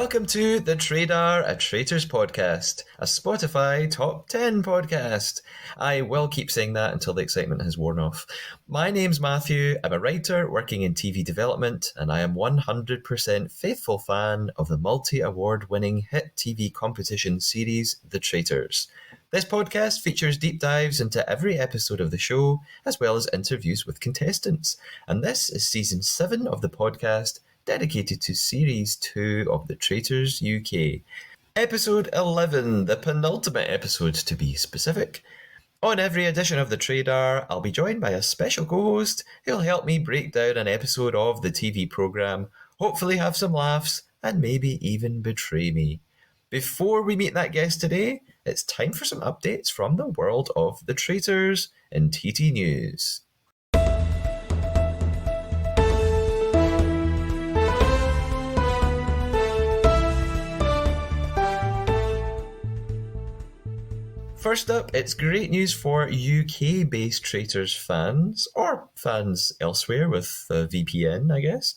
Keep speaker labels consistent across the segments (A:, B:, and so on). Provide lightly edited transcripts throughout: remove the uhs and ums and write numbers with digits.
A: Welcome to the Trader, a Traitors podcast, a Spotify top 10 podcast. I will keep saying that until the excitement has worn off. My name's Matthew, I'm a writer working in TV development, and I am 100% faithful fan of the multi-award winning hit TV competition series, The Traitors. This podcast features deep dives into every episode of the show, as well as interviews with contestants. And this is season 7 of the podcast, dedicated to Series 2 of the Traitors UK. Episode 11, the penultimate episode to be specific. On every edition of The Trader, I'll be joined by a special co-host who'll help me break down an episode of the TV programme, hopefully have some laughs, and maybe even betray me. Before we meet that guest today, it's time for some updates from the world of The Traitors in TT News. First up, it's great news for UK-based Traitors fans, or fans elsewhere with a VPN, I guess.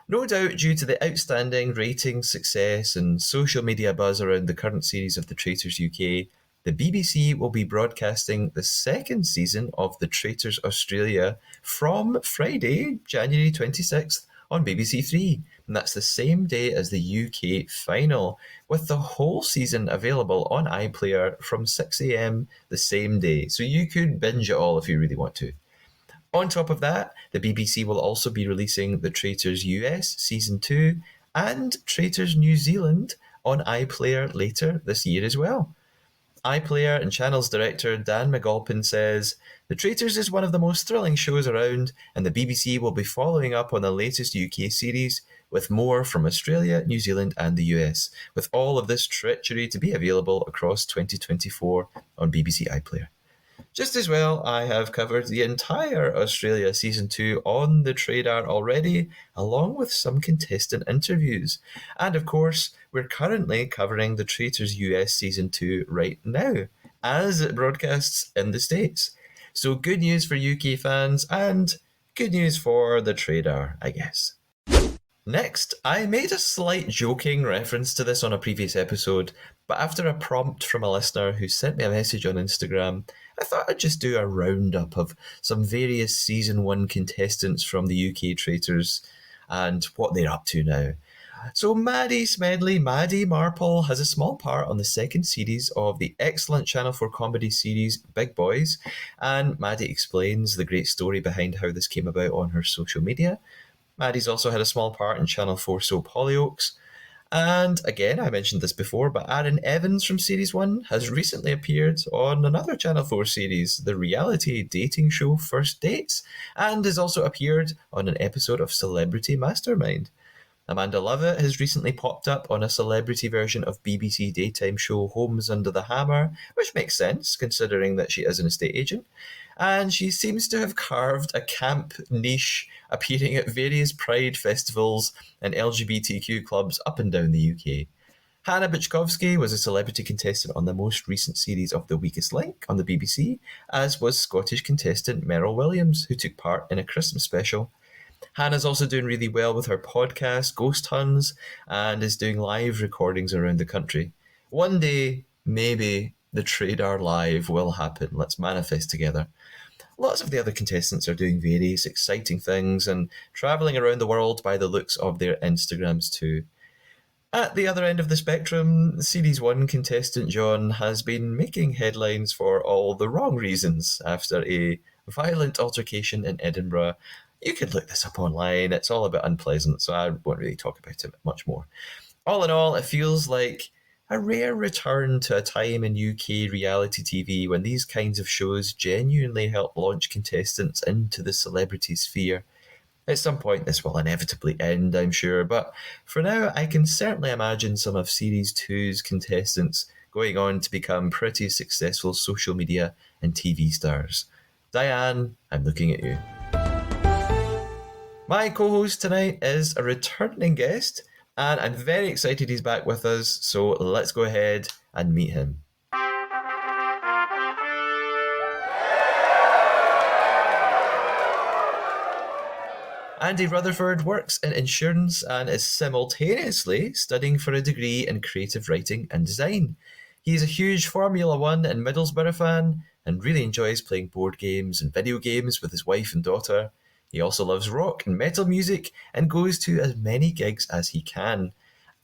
A: No doubt due to the outstanding ratings, success and social media buzz around the current series of The Traitors UK, the BBC will be broadcasting the second season of The Traitors Australia from Friday, January 26th on BBC Three. And that's the same day as the UK final, with the whole season available on iPlayer from 6 a.m. the same day. So you could binge it all if you really want to. On top of that, the BBC will also be releasing The Traitors US Season 2 and Traitors New Zealand on iPlayer later this year as well. iPlayer and Channels director Dan McAlpin says, "The Traitors is one of the most thrilling shows around, and the BBC will be following up on the latest UK series with more from Australia, New Zealand and the US, with all of this treachery to be available across 2024 on BBC iPlayer. Just as well, I have covered the entire Australia Season 2 on the Trader already, along with some contestant interviews. And of course, we're currently covering the Traitors US Season 2 right now, as it broadcasts in the States. So good news for UK fans, and good news for the Trader, I guess. Next, I made a slight joking reference to this on a previous episode, but after a prompt from a listener who sent me a message on Instagram, I thought I'd just do a roundup of some various Season 1 contestants from the UK Traitors and what they're up to now. So Maddie Marple has a small part on the second series of the excellent Channel 4 comedy series Big Boys, and Maddie explains the great story behind how this came about on her social media. Maddie's also had a small part in Channel 4 soap Hollyoaks. And again, I mentioned this before, but Aaron Evans from Series 1 has recently appeared on another Channel 4 series, the reality dating show First Dates, and has also appeared on an episode of Celebrity Mastermind. Amanda Lovett has recently popped up on a celebrity version of BBC daytime show Homes Under the Hammer, which makes sense considering that she is an estate agent. And she seems to have carved a camp niche, appearing at various Pride festivals and LGBTQ clubs up and down the UK. Hannah Buchkowski was a celebrity contestant on the most recent series of The Weakest Link on the BBC, as was Scottish contestant Meryl Williams, who took part in a Christmas special. Hannah's also doing really well with her podcast, Ghost Huns, and is doing live recordings around the country. One day, maybe, the Trader Live will happen. Let's manifest together. Lots of the other contestants are doing various exciting things and travelling around the world by the looks of their Instagrams too. At the other end of the spectrum, Series 1 contestant John has been making headlines for all the wrong reasons after a violent altercation in Edinburgh. You could look this up online, it's all a bit unpleasant, so I won't really talk about it much more. All in all, it feels like a rare return to a time in UK reality TV when these kinds of shows genuinely help launch contestants into the celebrity sphere. At some point this will inevitably end, I'm sure, but for now I can certainly imagine some of Series 2's contestants going on to become pretty successful social media and TV stars. Diane, I'm looking at you. My co-host tonight is a returning guest, and I'm very excited he's back with us, so let's go ahead and meet him. Andy Rutherford works in insurance and is simultaneously studying for a degree in creative writing and design. He's a huge Formula One and Middlesbrough fan and really enjoys playing board games and video games with his wife and daughter. He also loves rock and metal music and goes to as many gigs as he can.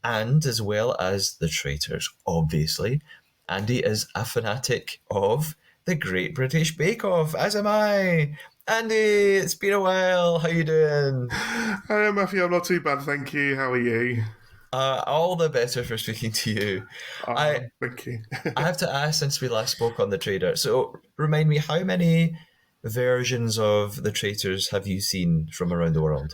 A: And as well as the Traitors, obviously, Andy is a fanatic of the Great British Bake Off, as am I. Andy, it's been a while. How you doing?
B: Hi, Matthew. I'm not too bad, thank you. How are you?
A: All the better for speaking to you. I
B: Thank you.
A: I have to ask since we last spoke on the Trader. So remind me, how many versions of the Traitors have you seen from around the world?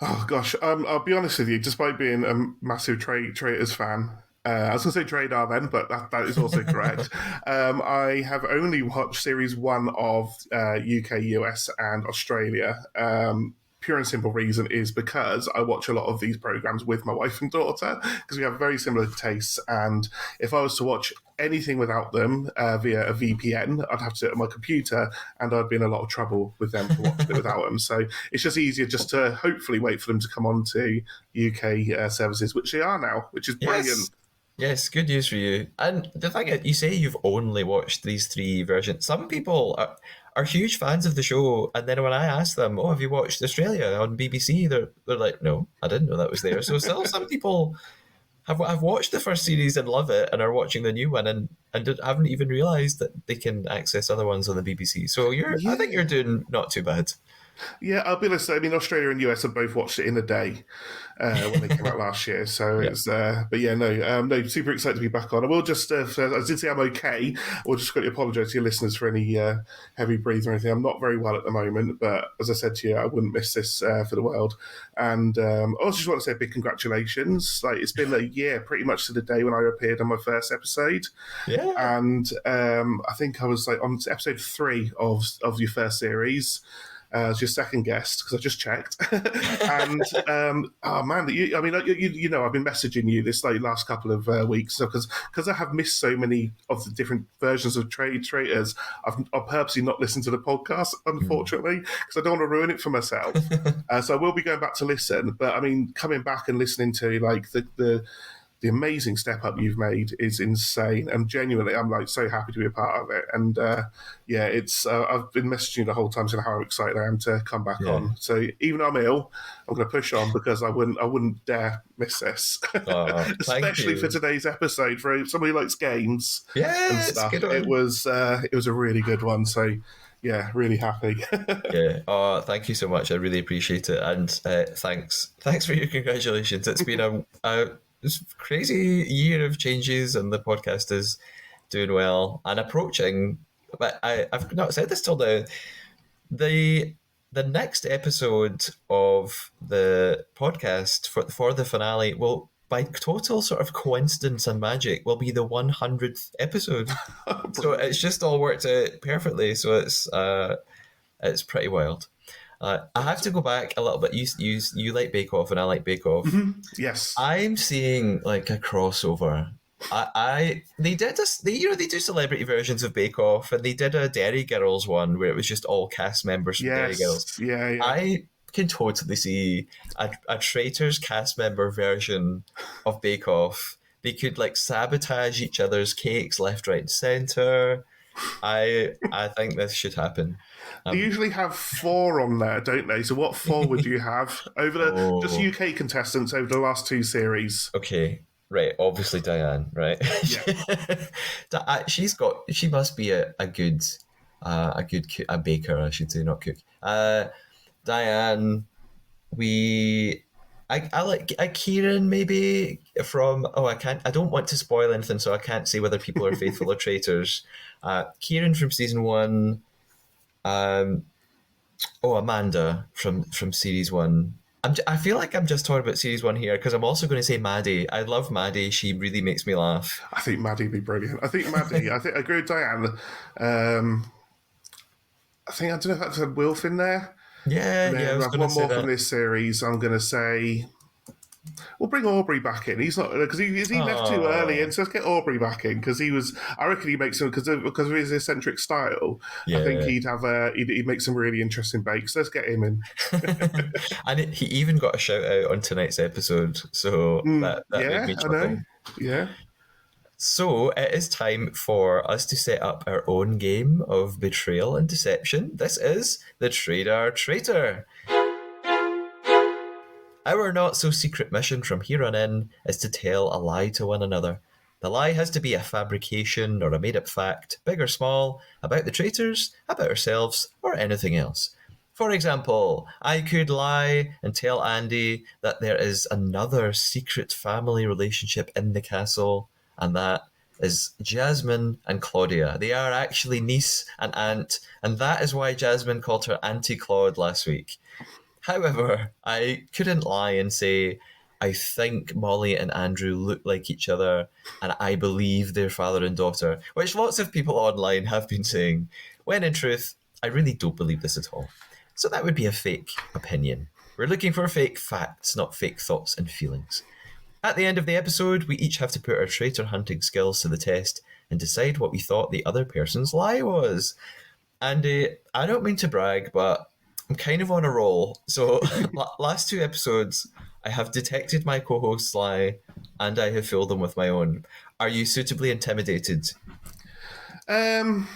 B: Oh gosh, I'll be honest with you. Despite being a massive Traitors fan, I was going to say Tradar then, but that is also correct. I have only watched series one of UK, US, and Australia. Pure and simple reason is because I watch a lot of these programs with my wife and daughter because we have very similar tastes. And if I was to watch anything without them via a VPN, I'd have to do it on my computer, and I'd be in a lot of trouble with them for watching it without them. So it's just easier just to hopefully wait for them to come on to UK services, which they are now, which is brilliant.
A: Yes. Yes, good news for you. And the thing is, you say you've only watched these three versions. Some people are huge fans of the show, and then when I ask them, "Oh, have you watched Australia on BBC?" They're like, "No, I didn't know that was there." So still, some people have watched the first series and love it, and are watching the new one, and haven't even realised that they can access other ones on the BBC. So I think you're
B: Yeah.
A: doing not too bad.
B: Yeah, I'll be honest. I mean, Australia and US have both watched it in a day when they came out last year. So
A: Yeah.
B: it's, but yeah, no, super excited to be back on. I will just, I did say I'm okay. I will just quickly apologise to your listeners for any heavy breathing or anything. I'm not very well at the moment, but as I said to you, I wouldn't miss this for the world. And I also just want to say a big congratulations. Like it's been a year, pretty much to the day when I appeared on my first episode,
A: Yeah.
B: and I think I was like on episode 3 of your first series as your second guest because I just checked. And oh man, I mean, you know, I've been messaging you this like last couple of weeks because I have missed so many of the different versions of Traitors. I've purposely not listened to the podcast, unfortunately, because I don't want to ruin it for myself. So I will be going back to listen. But I mean, coming back and listening to like the amazing step up you've made is insane, and genuinely, I'm like so happy to be a part of it. And yeah, it's I've been messaging you the whole time saying how excited I am to come back
A: Yeah.
B: on. So even though I'm ill, I'm going to push on because I wouldn't dare miss this,
A: Thank
B: especially for
A: you.
B: today's episode. For somebody who likes games and
A: Yeah, it's a
B: stuff,
A: good one.
B: it was a really good one. So yeah, really happy.
A: Yeah. Oh, thank you so much. I really appreciate it, and thanks for your congratulations. It's been a crazy year of changes, and the podcast is doing well and approaching. But I've not said this till now. The the next episode of the podcast for the finale will, by total sort of coincidence and magic, will be the 100th episode. So
B: Brilliant.
A: it's just all worked out perfectly. So it's pretty wild. I have to go back a little bit. You like Bake Off and I like Bake Off.
B: Yes.
A: I'm seeing like a crossover. They did they do celebrity versions of Bake Off, and they did a Dairy Girls one where it was just all cast members from Dairy Girls.
B: Yes. Yeah. Yeah.
A: I can totally see a Traitors cast member version of Bake Off. They could like sabotage each other's cakes left, right, and center. I think this should happen.
B: They
A: Um,
B: usually have 4 on there, don't they? So what 4 would you have over the just
A: oh,
B: UK contestants over the last 2 series?
A: okay, right. Obviously, Diane, right?
B: Yeah.
A: She must be a baker, I should say, not cook. Diane, we. I like Kieran maybe from I don't want to spoil anything, so I can't say whether people are faithful or traitors. Kieran from season one. Um, Amanda from series one. I feel like I'm just talking about series one here because I'm also going to say Maddie. I love Maddie. She really makes me laugh.
B: I think Maddie'd be brilliant. I think I agree with Diane. Um, I think I don't know if that's a Wilf in there.
A: Yeah,
B: And
A: yeah. I
B: then we
A: was
B: have
A: going to
B: one
A: say
B: more from
A: that.
B: this series. I'm going to say We'll bring Aubrey back in. He's not because he left too early,
A: Oh,
B: and so let's get Aubrey back in because he was. I reckon he makes some because of his eccentric style. I think
A: yeah.
B: he'd make some really interesting bakes. Let's get him in.
A: And he even got a shout out on tonight's episode, so that made
B: Yeah,
A: me
B: I know.
A: chuckle.
B: Yeah.
A: So it is time for us to set up our own game of betrayal and deception. This is the Traitor. Our not so secret mission from here on in is to tell a lie to one another. The lie has to be a fabrication or a made up fact, big or small, about the traitors, about ourselves, or anything else. For example, I could lie and tell Andy that there is another secret family relationship in the castle, and that is Jasmine and Claudia. They are actually niece and aunt, and that is why Jasmine called her Auntie Claude last week. However, I couldn't lie and say, I think Molly and Andrew look like each other and I believe they're father and daughter, which lots of people online have been saying, when in truth, I really don't believe this at all. So that would be a fake opinion. We're looking for fake facts, not fake thoughts and feelings. At the end of the episode, we each have to put our traitor hunting skills to the test and decide what we thought the other person's lie was. Andy, I don't mean to brag, but I'm kind of on a roll. So, last two episodes, I have detected my co host's lie and I have filled them with my own. Are you suitably intimidated?
B: Um.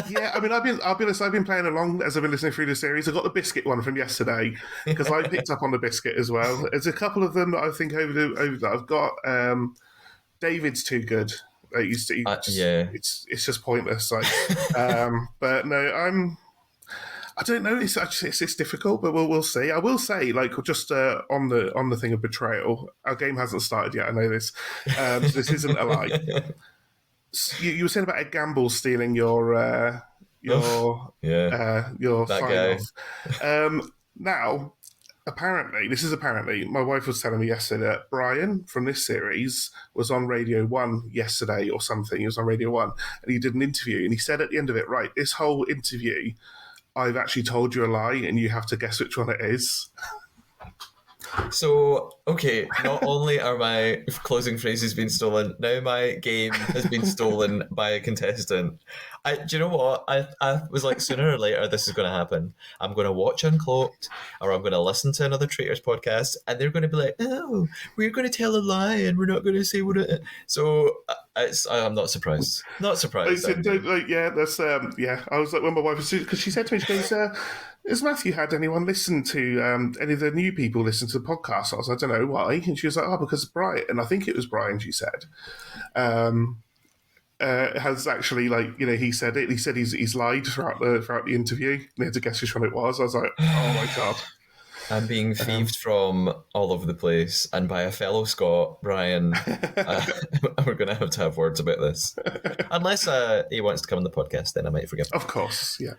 B: Yeah, I mean, I'll be honest, I've been playing along as I've been listening through the series. I got the biscuit one from yesterday because I picked up on the biscuit as well. There's a couple of them that I think over that I've got. David's too good.
A: Yeah.
B: It's just pointless. Like, but no, I don't know. It's difficult, but we'll see. I will say, like, just on the thing of betrayal, our game hasn't started yet. I know this, so this isn't a lie. You were saying about Ed Gamble stealing
A: Yeah,
B: your
A: that
B: sign
A: guy.
B: off. Now, apparently, my wife was telling me yesterday that Brian from this series was on Radio 1 yesterday or something. He was on Radio 1 and he did an interview and he said at the end of it, right, this whole interview, I've actually told you a lie and you have to guess which one it is.
A: So, okay, not only are my closing phrases being stolen, now my game has been stolen by a contestant. Do you know what? I was like, sooner or later, this is going to happen. I'm going to watch Uncloaked, or I'm going to listen to another Traitors podcast, and they're going to be like, "Oh, we're going to tell a lie, and we're not going to say what it." So, I'm not surprised. Not
B: I
A: surprised.
B: said, yeah, that's yeah. I was like, when my wife was, because she said to me, she goes, has Matthew had anyone listen to any of the new people listen to the podcast? I was like, I don't know why, and she was like, oh, because Brian, and I think it was Brian. She said, has actually he said it. He said he's lied throughout the interview. And he had to guess which one it was. I was like, oh my god.
A: I'm being thieved from all over the place, and by a fellow Scot, Brian. We're going to have words about this. Unless he wants to come on the podcast, then I might forgive him.
B: Of course, yeah.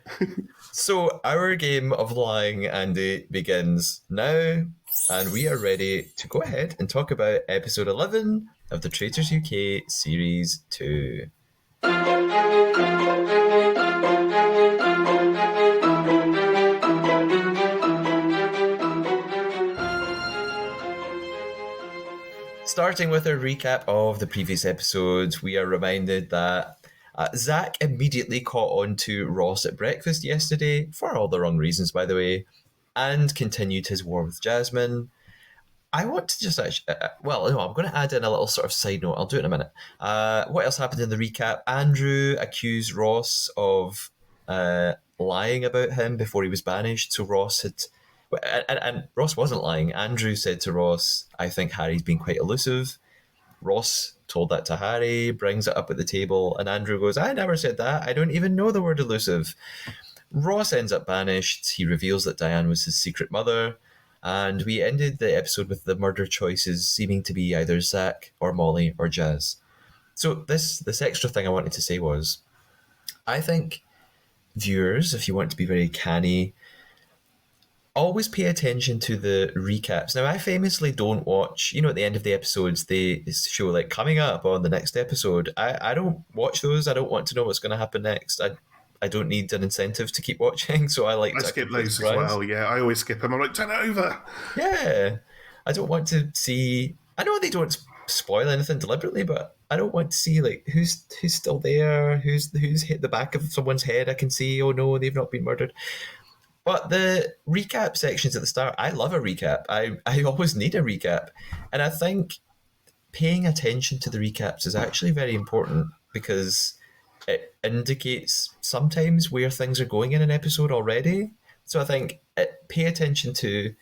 A: So, our game of lying, Andy, begins now, and we are ready to go ahead and talk about episode 11 of the Traitors UK Series 2. Starting with a recap of the previous episodes, we are reminded that Zach immediately caught on to Ross at breakfast yesterday, for all the wrong reasons, by the way, and continued his war with Jasmine. I want to just actually, I'm going to add in a little sort of side note. I'll do it in a minute. What else happened in the recap? Andrew accused Ross of lying about him before he was banished. So Ross had, and Ross wasn't lying. Andrew said to Ross, I think Harry's been quite elusive. Ross told that to Harry, brings it up at the table, and Andrew goes, I never said that. I don't even know the word elusive. Ross ends up banished. He reveals that Diane was his secret mother. And we ended the episode with the murder choices seeming to be either Zach or Molly or Jazz. So this extra thing I wanted to say was, I think viewers, if you want to be very canny, always pay attention to the recaps. Now, I famously don't watch, at the end of the episodes, they show like coming up on the next episode. I don't watch those. I don't want to know what's going to happen next. I don't need an incentive to keep watching, so I like
B: I
A: to
B: skip
A: complete
B: those as
A: surprise.
B: well. Yeah, I always skip them. I'm like, turn it over.
A: Yeah. I don't want to see. I know they don't spoil anything deliberately, but I don't want to see like who's still there, who's hit the back of someone's head. I can see. Oh no, they've not been murdered. But the recap sections at the start, I love a recap. I always need a recap, and I think paying attention to the recaps is actually very important because it indicates sometimes where things are going in an episode already. So I think pay attention to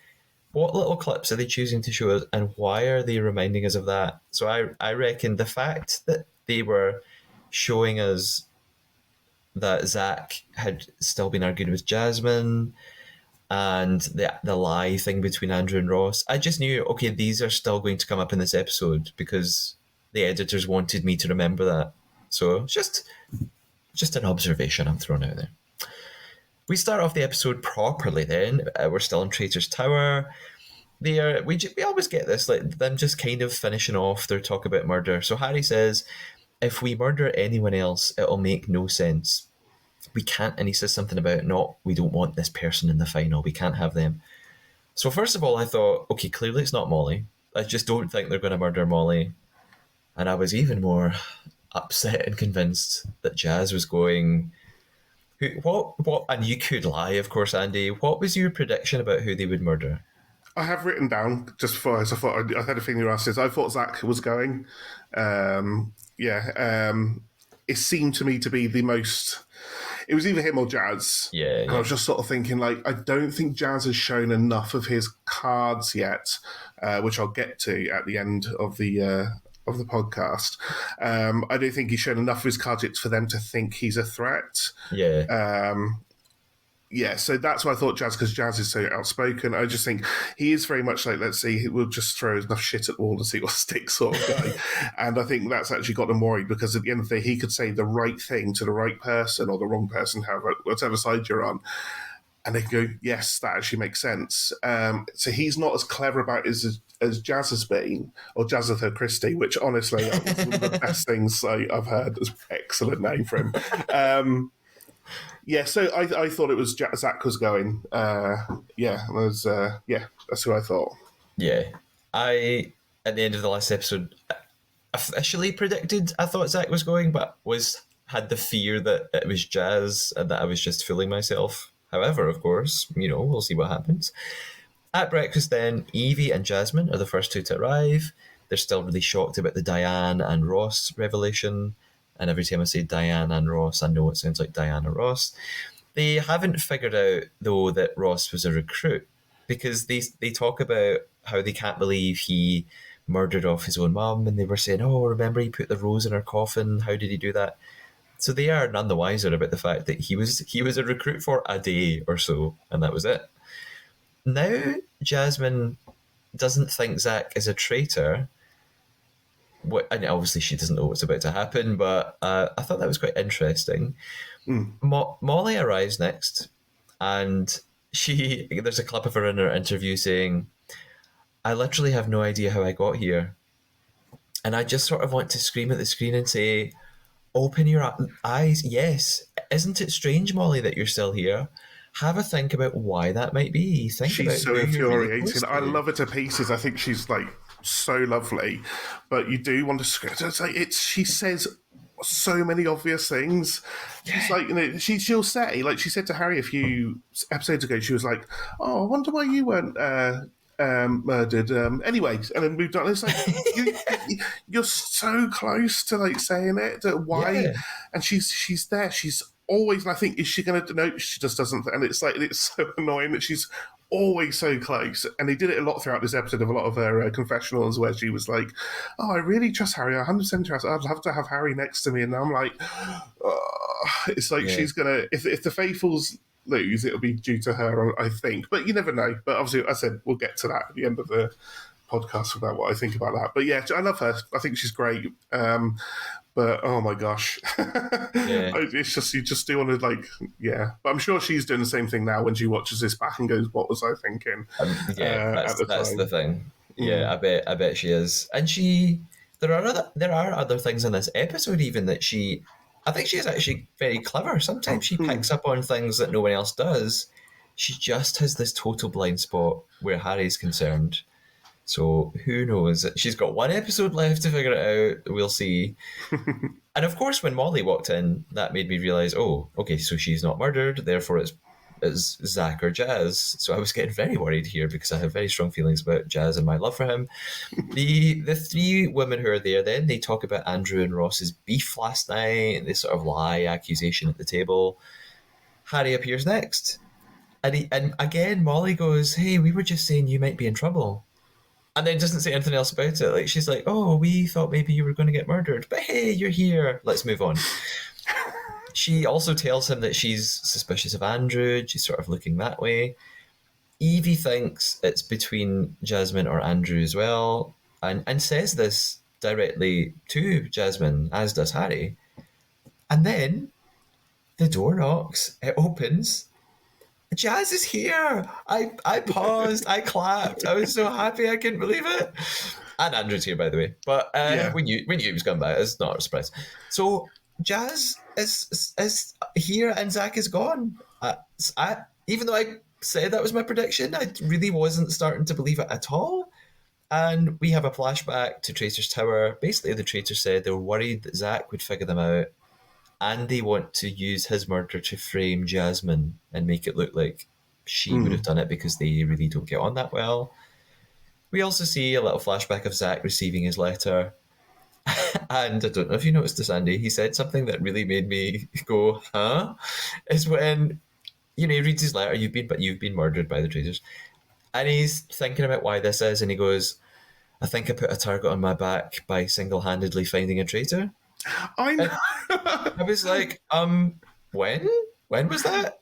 A: what little clips are they choosing to show us and why are they reminding us of that. So I reckon the fact that they were showing us that Zach had still been arguing with Jasmine and the lie thing between Andrew and Ross, I just knew, okay, these are still going to come up in this episode because the editors wanted me to remember that. So just an observation I'm throwing out there. We start off the episode properly then. We're still in Traitors Tower. We always get this, like them just kind of finishing off their talk about murder. So Harry says, if we murder anyone else, it'll make no sense. We can't, and he says something about we don't want this person in the final. We can't have them. So first of all, I thought, okay, clearly it's not Molly. I just don't think they're going to murder Molly. And I was even more upset and convinced that Jazz was going. What? And you could lie, of course, Andy. What was your prediction about who they would murder?
B: I have written down just before I thought I had a feeling you asked this. I thought Zach was going. It seemed to me to be the most. It was either him or Jazz.
A: Yeah.
B: And I was just sort of thinking, like, I don't think Jazz has shown enough of his cards yet, which I'll get to at the end of the podcast. I don't think he's shown enough of his cards yet for them to think he's a threat.
A: Yeah.
B: So that's why I thought Jazz, because Jazz is so outspoken. I just think he is very much like, let's see, we'll just throw enough shit at the wall and see what sticks sort of guy. And I think that's actually got them worried because at the end of the day, he could say the right thing to the right person or the wrong person, whatever side you're on. And they can go, yes, that actually makes sense. So he's not as clever about it as Jazz has been, or Jazzather Christie, which honestly was one of the best things I've heard. It's an excellent name for him. So I thought it was Zach was going. That's who I thought.
A: Yeah. I, at the end of the last episode, officially predicted I thought Zach was going, but had the fear that it was Jazz and that I was just fooling myself. However, of course, we'll see what happens. At breakfast then, Evie and Jasmine are the first two to arrive. They're still really shocked about the Diane and Ross revelation. And every time I say Diane and Ross, I know it sounds like Diana Ross. They haven't figured out, though, that Ross was a recruit because they talk about how they can't believe he murdered off his own mum. And they were saying, oh, remember he put the rose in her coffin? How did he do that? So they are none the wiser about the fact that he was a recruit for a day or so, and that was it. Now Jasmine doesn't think Zach is a traitor. And obviously she doesn't know what's about to happen, but I thought that was quite interesting. Molly arrives next, and there's a clip of her in her interview saying, I literally have no idea how I got here. And I just sort of want to scream at the screen and say, open your eyes. Yes. Isn't it strange, Molly, that you're still here? Have a think about why that might be.
B: She's so infuriating. Really I love her to pieces. I think she's like so lovely, but you do want to. It's like she says so many obvious things. She's like, she'll say, like she said to Harry a few episodes ago. She was like, "Oh, I wonder why you weren't murdered." Anyway, and then moved on. It's like you're so close to like saying it. Why? Yeah. And she's there. She's always, and I think, is she going to? No, she just doesn't. And it's like, it's so annoying that she's always so close. And they did it a lot throughout this episode of a lot of her confessionals where she was like, oh, I really trust Harry. I 100% trust. I'd love to have Harry next to me. And I'm like, it's like she's going to, if the faithfuls lose, it'll be due to her, I think. But you never know. But obviously, I said, we'll get to that at the end of the podcast about what I think about that. But yeah, I love her. I think she's great. But oh my gosh, it's just, you just do want to like, yeah. But I'm sure she's doing the same thing now when she watches this back and goes, "What was I thinking?"
A: That's the thing. Yeah, I bet she is. And there are other things in this episode even that I think she is actually very clever. Sometimes she picks up on things that no one else does. She just has this total blind spot where Harry's concerned. So who knows? She's got one episode left to figure it out. We'll see. And of course, when Molly walked in, that made me realize, oh, okay, so she's not murdered. Therefore, it's Zach or Jazz. So I was getting very worried here because I have very strong feelings about Jazz and my love for him. The three women who are there, then they talk about Andrew and Ross's beef last night. They sort of lie accusation at the table. Harry appears next. And again, Molly goes, hey, we were just saying you might be in trouble. And then doesn't say anything else about it. Like, she's like, oh, we thought maybe you were going to get murdered. But hey, you're here. Let's move on. She also tells him that she's suspicious of Andrew. She's sort of looking that way. Evie thinks it's between Jasmine or Andrew as well, and says this directly to Jasmine, as does Harry. And then the door knocks, it opens. Jazz is here. I paused, I clapped. I was so happy, I couldn't believe it. And Andrew's here, by the way. But we knew he was coming back. It's not a surprise. So Jazz is here and Zach is gone. Even though I said that was my prediction, I really wasn't starting to believe it at all. And we have a flashback to Traitors Tower. Basically, the Traitors said they were worried that Zach would figure them out, and they want to use his murder to frame Jasmine and make it look like she would have done it because they really don't get on that well. We also see a little flashback of Zach receiving his letter. And I don't know if you noticed this, Andy, he said something that really made me go, huh? Is when, he reads his letter, you've been murdered by the Traitors. And he's thinking about why this is, and he goes, I think I put a target on my back by single-handedly finding a traitor.
B: I know.
A: I was like, when? When was that?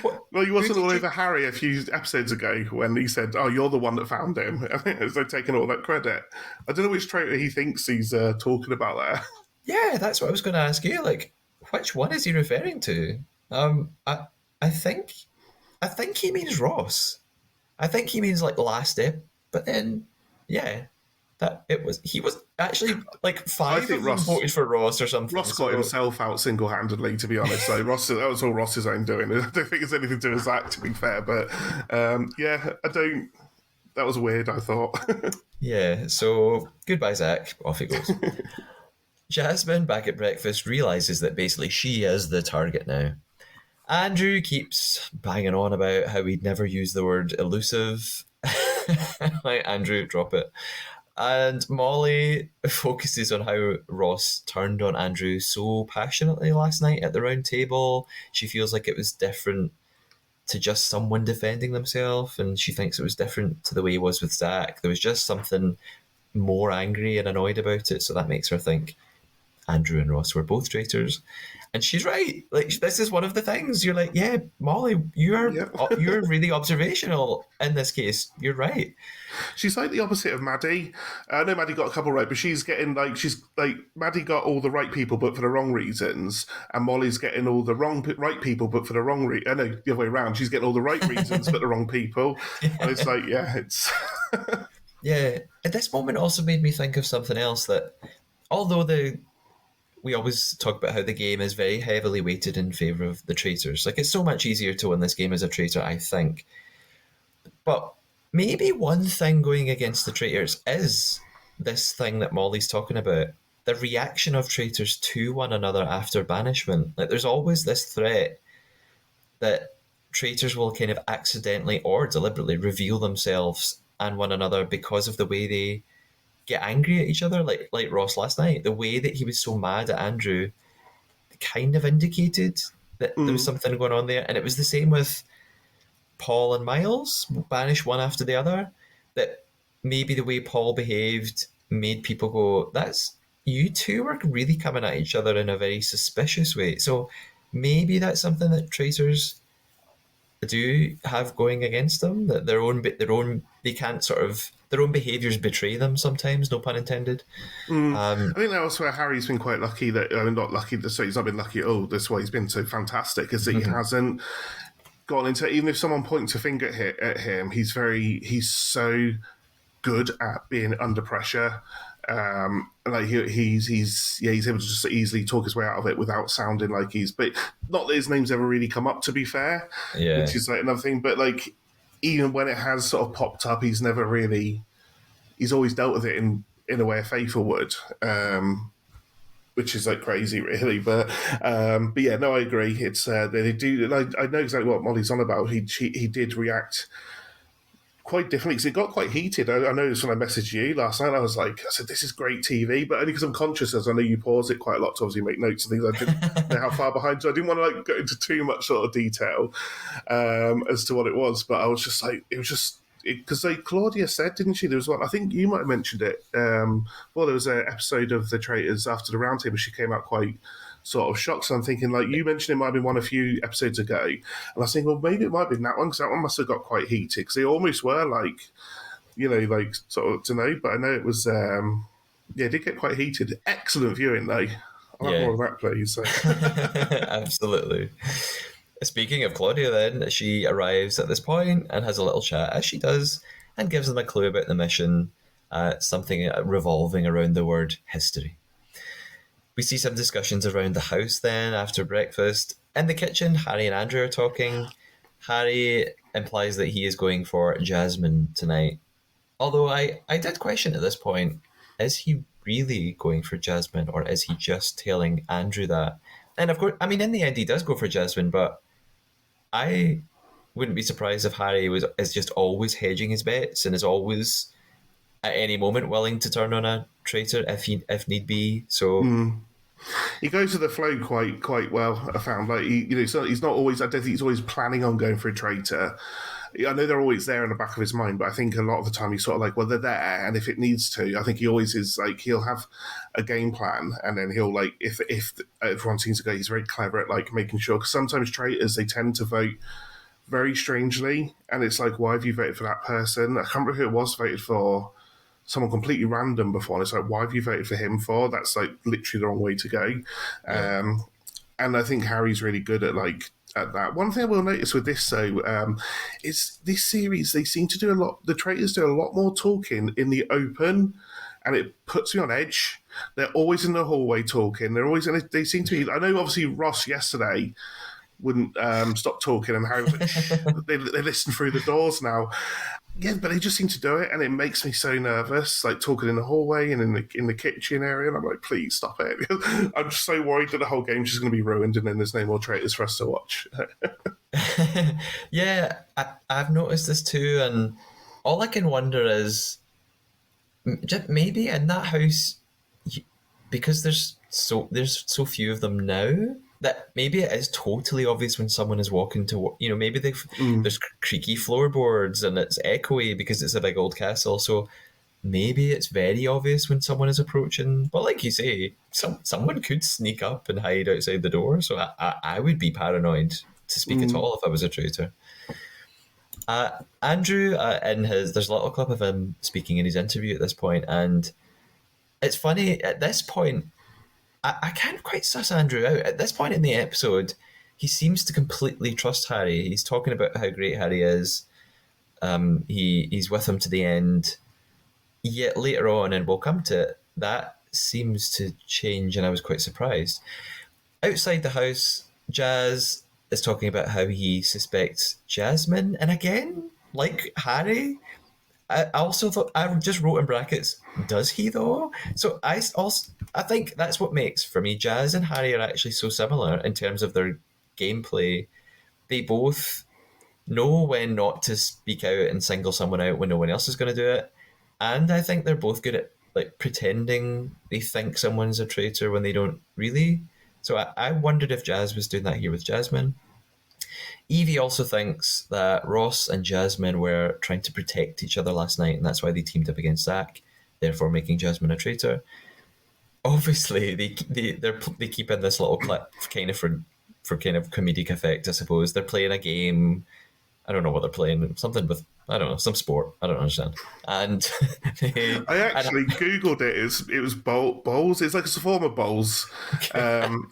B: Well, you wasn't all over Harry a few episodes ago when he said, oh, you're the one that found him. I think they're taking all that credit. I don't know which traitor he thinks he's talking about there.
A: Yeah, that's what I was going to ask you. Like, which one is he referring to? I think he means Ross. I think he means like last ep, but then, yeah, he was actually like five of them voted for Ross or something.
B: Ross got himself out single-handedly, to be honest. So that was all Ross's own doing. I don't think it's anything to do with Zach, to be fair. But yeah, that was weird, I thought.
A: Yeah, so goodbye, Zach. Off he goes. Jasmine, back at breakfast, realizes that basically she is the target now. Andrew keeps banging on about how he'd never use the word elusive. Like, Andrew, drop it. And Molly focuses on how Ross turned on Andrew so passionately last night at the round table. She feels like it was different to just someone defending themselves, and she thinks it was different to the way he was with Zach. There was just something more angry and annoyed about it, so that makes her think Andrew and Ross were both traitors. And she's right. Like, this is one of the things you're like, yeah, Molly, you're really observational in this case. You're right.
B: She's like the opposite of Maddie. I know Maddie got a couple right, but she's Maddie got all the right people, but for the wrong reasons, and Molly's getting all the right people, but for the wrong reason. No, the other way around. She's getting all the right reasons, but the wrong people. Yeah. And it's like, yeah, it's.
A: Yeah, and this moment also made me think of something else, that although we always talk about how the game is very heavily weighted in favour of the traitors. Like, it's so much easier to win this game as a traitor, I think. But maybe one thing going against the traitors is this thing that Molly's talking about. The reaction of traitors to one another after banishment. Like, there's always this threat that traitors will kind of accidentally or deliberately reveal themselves and one another because of the way they get angry at each other, like Ross last night. The way that he was so mad at Andrew kind of indicated that there was something going on there. And it was the same with Paul and Miles, banish one after the other, that maybe the way Paul behaved made people go, that's, you two are really coming at each other in a very suspicious way. So maybe that's something that traitors do have going against them, that their own they can't sort of, their own behaviours betray them sometimes, no pun intended.
B: I think that's where Harry's been quite lucky, that not lucky, so he's not been lucky at all, that's why he's been so fantastic, is that he hasn't gone into, even if someone points a finger at him, he's so good at being under pressure. Like he's able to just easily talk his way out of it without sounding like but not that his name's ever really come up, to be fair, which is like another thing. But like, even when it has sort of popped up, he's never really he's always dealt with it in a way a Faithful would. Which is like crazy, really, but yeah, no, I agree. It's they do. And I know exactly what Molly's on about. He did react quite differently because it got quite heated. I noticed when I messaged you last night, I said, this is great TV, but only because I'm conscious, as I know you pause it quite a lot to obviously make notes and things. I didn't know how far behind, so I didn't want to like go into too much sort of detail as to what it was. But I was just like, it was just. Because like Claudia said, didn't she? There was one. I think you might have mentioned it. Well, there was an episode of the Traitors after the roundtable. She came out quite sort of shocked. So I'm thinking, like you mentioned, it might have been one a few episodes ago, and I was thinking, well, maybe it might have been that one because that one must have got quite heated because they almost were like, like sort of to know. But I know it was, yeah, it did get quite heated. Excellent viewing though. I'll have more of that, please. So.
A: Absolutely. Speaking of Claudia, then, she arrives at this point and has a little chat, as she does, and gives them a clue about the mission, something revolving around the word history. We see some discussions around the house then after breakfast. In the kitchen, Harry and Andrew are talking. Harry implies that he is going for Jasmine tonight. Although I did question at this point, is he really going for Jasmine or is he just telling Andrew that? And of course, I mean, in the end, he does go for Jasmine, but I wouldn't be surprised if Harry is just always hedging his bets and is always at any moment willing to turn on a traitor if need be. So
B: he goes with the flow quite well. I found like he's not always. I don't think he's always planning on going for a traitor. I know they're always there in the back of his mind, but I think a lot of the time he's sort of like, well, they're there, and if it needs to, I think he always is like he'll have a game plan, and then he'll like if everyone seems to go, he's very clever at like making sure because sometimes traitors they tend to vote very strangely, and it's like, why have you voted for that person? I can't remember who it was voted for. Someone completely random before, and it's like, why have you voted for him for? That's like literally the wrong way to go.
A: yeah.
B: And I think Harry's really good at that. One thing I will notice with this though is this series they seem to do a lot. The traitors do a lot more talking in the open, and it puts me on edge. They're always in the hallway talking. They're always they seem to be. I know obviously Ross yesterday wouldn't stop talking, and Harry was like, shh, they listen through the doors now. Yeah, but they just seem to do it, and it makes me so nervous. Like talking in the hallway and in the kitchen area, and I'm like, please stop it. I'm just so worried that the whole game's just going to be ruined, and then there's no more traitors for us to watch.
A: Yeah, I've noticed this too, and all I can wonder is maybe in that house, because there's so few of them now that maybe it is totally obvious when someone is walking to maybe there's creaky floorboards and it's echoey because it's a big old castle, so maybe it's very obvious when someone is approaching, but like you say, someone could sneak up and hide outside the door, so I would be paranoid to speak at all if I was a traitor. Andrew, there's a little clip of him speaking in his interview at this point, and it's funny at this point. I can't quite suss Andrew out. At this point in the episode, he seems to completely trust Harry. He's talking about how great Harry is. He's with him to the end. Yet later on, and we'll come to it, that seems to change, and I was quite surprised. Outside the house, Jazz is talking about how he suspects Jasmine, and again, like Harry, I also thought I just wrote in brackets, does he though? So I think that's what makes for me Jazz and Harry are actually so similar in terms of their gameplay. They both know when not to speak out and single someone out when no one else is going to do it, and I think they're both good at like pretending they think someone's a traitor when they don't really. So I wondered if Jazz was doing that here with Jasmine. Evie also thinks that Ross and Jasmine were trying to protect each other last night, and that's why they teamed up against Zach, therefore making Jasmine a traitor. Obviously, they keep in this little clip kind of for kind of comedic effect, I suppose. They're playing a game. I don't know what they're playing. Something with, I don't know, some sport. I don't understand. And
B: I actually Googled it. It was bowls. It's like a form of bowls.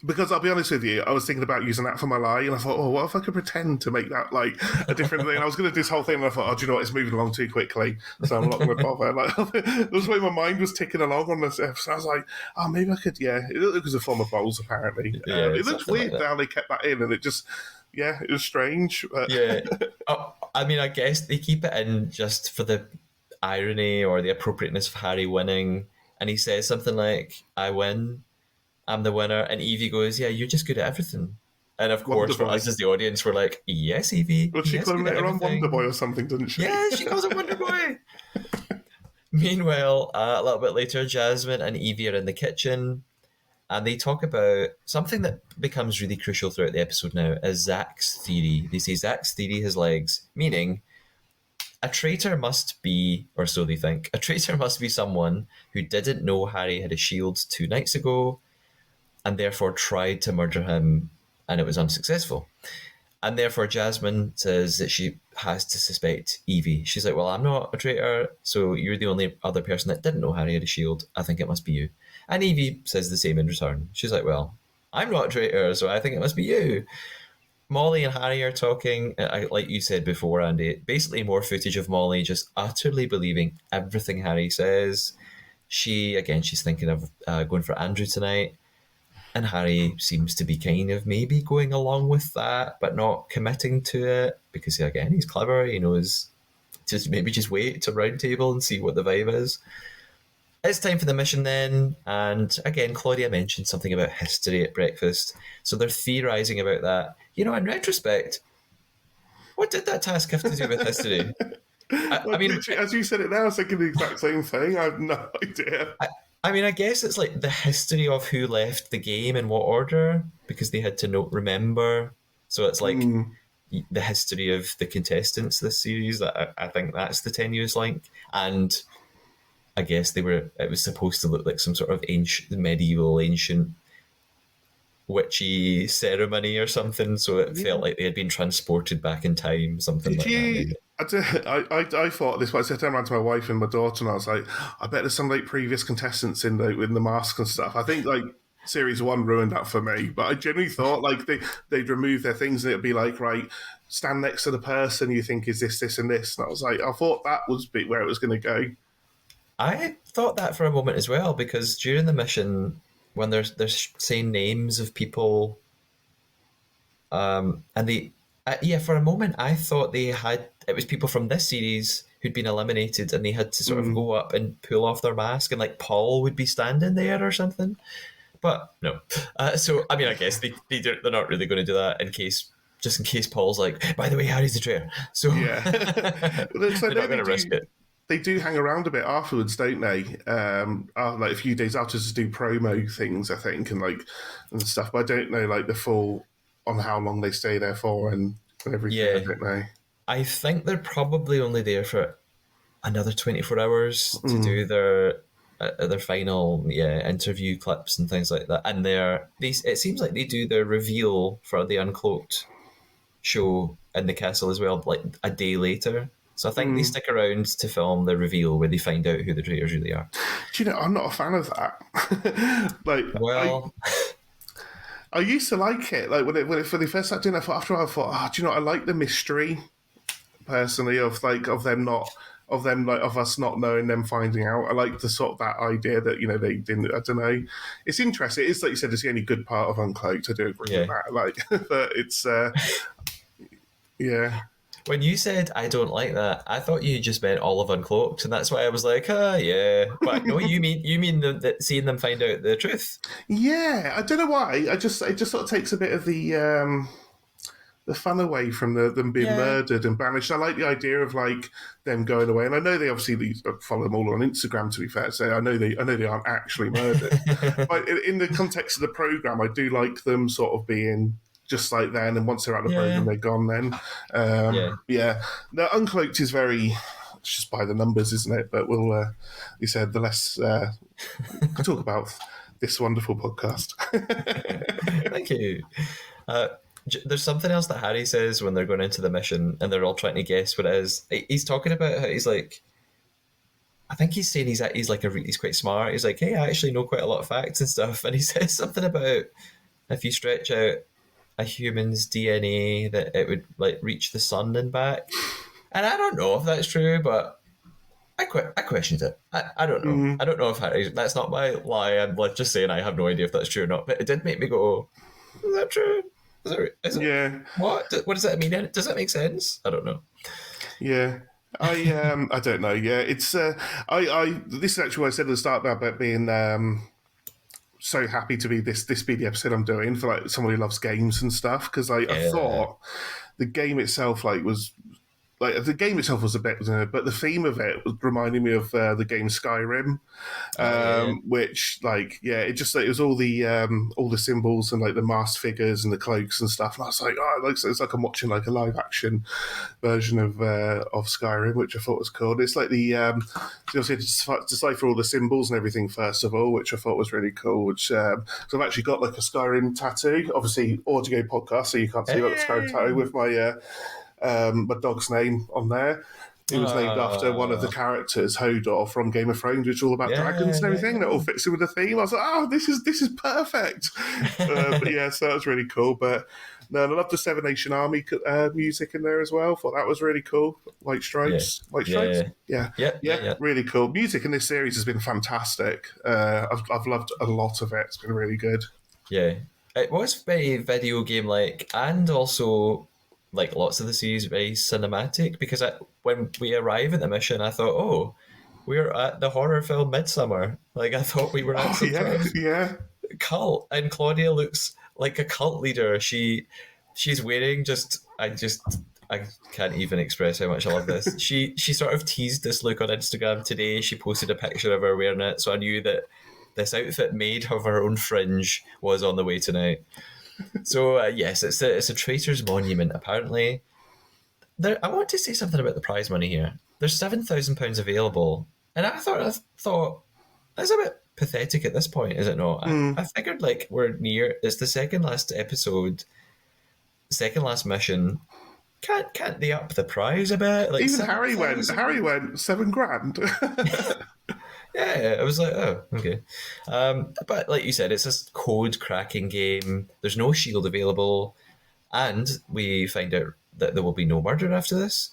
B: Because I'll be honest with you, I was thinking about using that for my lie, and I thought, oh, what if I could pretend to make that like a different thing? I was going to do this whole thing, and I thought, oh, do you know what? It's moving along too quickly, so I'm not going to bother. Like, that's the way my mind was ticking along on this. So I was like, oh, maybe I could. Yeah, it looked like a form of bowls. Apparently, it looks weird how they kept that in, and it just. Yeah, it was strange. But...
A: yeah. I mean, I guess they keep it in just for the irony or the appropriateness of Harry winning. And he says something like, I win, I'm the winner. And Evie goes, yeah, you're just good at everything. And of
B: Wonder
A: course, for
B: Boy.
A: us as the audience, we're like, yes, Evie,
B: Well, she
A: yes,
B: called him
A: good at
B: later on Wonder Boy
A: everything.
B: or something, doesn't she?
A: Yeah, she calls him Wonder Boy. Meanwhile, a little bit later, Jasmine and Evie are in the kitchen and they talk about something that becomes really crucial throughout the episode now is Zach's theory. They say Zach's theory has legs, meaning a traitor must be, or so they think, a traitor must be someone who didn't know Harry had a shield 2 nights ago and therefore tried to murder him and it was unsuccessful. And therefore, Jasmine says that she has to suspect Evie. She's like, well, I'm not a traitor, so you're the only other person that didn't know Harry had a shield. I think it must be you. And Evie says the same in return. She's like, well, I'm not a traitor, so I think it must be you. Molly and Harry are talking, like you said before, Andy, basically more footage of Molly just utterly believing everything Harry says. She's thinking of going for Andrew tonight. And Harry seems to be kind of maybe going along with that, but not committing to it because, again, he's clever. He knows just wait to round table and see what the vibe is. It's time for the mission then, and again, Claudia mentioned something about history at breakfast, so they're theorising about that. In retrospect, what did that task have to do with history? I
B: Like,
A: mean,
B: literally, as you said it now, I was thinking the exact same thing. I have no idea.
A: I guess it's like the history of who left the game in what order because they had to remember. So it's like the history of the contestants this series. That I think that's the tenuous link, and I guess it was supposed to look like some sort of medieval ancient witchy ceremony or something. So it felt like they had been transported back in time, something
B: Did
A: like that.
B: you?
A: Maybe.
B: I thought this. I said around to my wife and my daughter, and I was like, I bet there's some like previous contestants in the masks and stuff. I think like series one ruined that for me, but I genuinely thought like they'd remove their things and it'd be like, right, stand next to the person you think is this, and this. And I was like, I thought that was a bit where it was going to go.
A: I thought that for a moment as well because during the mission, when they're saying names of people, and they, for a moment I thought it was people from this series who'd been eliminated and they had to sort of go up and pull off their mask and like Paul would be standing there or something. But no. So I mean, I guess they're not really going to do that in case Paul's like, by the way, Harry's the traitor. So
B: Yeah, so
A: they're not going to risk it.
B: They do hang around a bit afterwards, don't they? Like a few days after to do promo things, I think, and stuff. But I don't know like the full on how long they stay there for and everything.
A: Yeah.
B: I don't know.
A: I think they're probably only there for another 24 hours to do their final interview clips and things like that. And it seems like they do their reveal for the Uncloaked show in the castle as well, like a day later. So I think they stick around to film the reveal where they find out who the traitors really are.
B: Do you know, I'm not a fan of that.
A: Well,
B: I used to like it. Like when they first started doing it, after I thought, do you know, I like the mystery personally of us not knowing, them finding out. I like the sort of that idea that they didn't. I don't know. It's interesting. It's like you said, it's the only good part of Uncloaked. I do agree with that. Like, but it's yeah.
A: When you said I don't like that, I thought you just meant all of Uncloaked, and that's why I was like, yeah. But no, you mean seeing them find out the truth.
B: Yeah, I don't know why. It just sort of takes a bit of the fun away from them being murdered and banished. I like the idea of like them going away, and I know they obviously follow them all on Instagram. To be fair, so I know they aren't actually murdered. But in the context of the program, I do like them sort of being just like then, and once they're out of the program, they're gone. Then, No, Uncloaked is very just by the numbers, isn't it? But we'll, you said, the less talk about this wonderful podcast.
A: Thank you. There's something else that Harry says when they're going into the mission and they're all trying to guess what it is. He's talking about how he's like, I think he's saying he's quite smart. He's like, hey, I actually know quite a lot of facts and stuff. And he says something about if you stretch out a human's DNA that it would like reach the sun and back. And I don't know if that's true, but I questioned it. I don't know. I don't know if Harry. That's not my lie. I'm just saying I have no idea if that's true or not. But it did make me go, is that true? Is it?
B: Yeah.
A: What does that mean? Does that make sense? I don't know.
B: Yeah. I don't know. Yeah, it's I this is actually what I said at the start about being so happy to be this be the episode I'm doing for like someone who loves games and stuff because I
A: Yeah.
B: thought the game itself was like the game itself was a bit, but the theme of it was reminding me of the game Skyrim,
A: Oh yeah.
B: which like yeah, it was all the symbols and like the masked figures and the cloaks and stuff. And I was like, oh, it's like I'm watching like a live action version of Skyrim, which I thought was cool. And it's like the so obviously to decipher all the symbols and everything first of all, which I thought was really cool. Which so I've actually got like a Skyrim tattoo, obviously audio podcast, so you can't see about the Skyrim tattoo
A: Hey.
B: with my dog's name on there. It was named after one of the
A: Oh.
B: characters, Hodor from Game of Thrones, which is all about dragons
A: Yeah,
B: and
A: yeah,
B: everything. And it all fits in with the theme. I was like, oh, this is perfect. But
A: yeah.
B: yeah, so that was really cool. But no, and I love the Seven Nation Army music in there as well. Thought that was really cool.
A: Yeah.
B: White Stripes.
A: Yeah.
B: Yeah,
A: Yeah. Yeah.
B: yeah,
A: Yeah.
B: really cool. Music in this series has been fantastic. I've loved a lot of it. It's been really good.
A: Yeah. It was very video game like, and also like lots of the series very cinematic because when we arrive at the mission, I thought, oh, we're at the horror film Midsummer. Like I thought we were at
B: Oh
A: some sort
B: yeah,
A: of
B: yeah.
A: cult, and Claudia looks like a cult leader. She's wearing I can't even express how much I love this. She sort of teased this look on Instagram today. She posted a picture of her wearing it, so I knew that this outfit made of her own fringe was on the way tonight. So yes, it's a traitor's monument. Apparently, I want to say something about the prize money here. There's £7,000 available, and I thought that's a bit pathetic at this point, is it not? I figured like we're near. It's the second last episode, second last mission. Can't they up the prize a bit? Like
B: Even
A: seven
B: Harry went.
A: thousand.
B: Harry went £7,000.
A: Yeah, I was like, oh, okay. But like you said, it's a code cracking game. There's no shield available, and we find out that there will be no murder after this.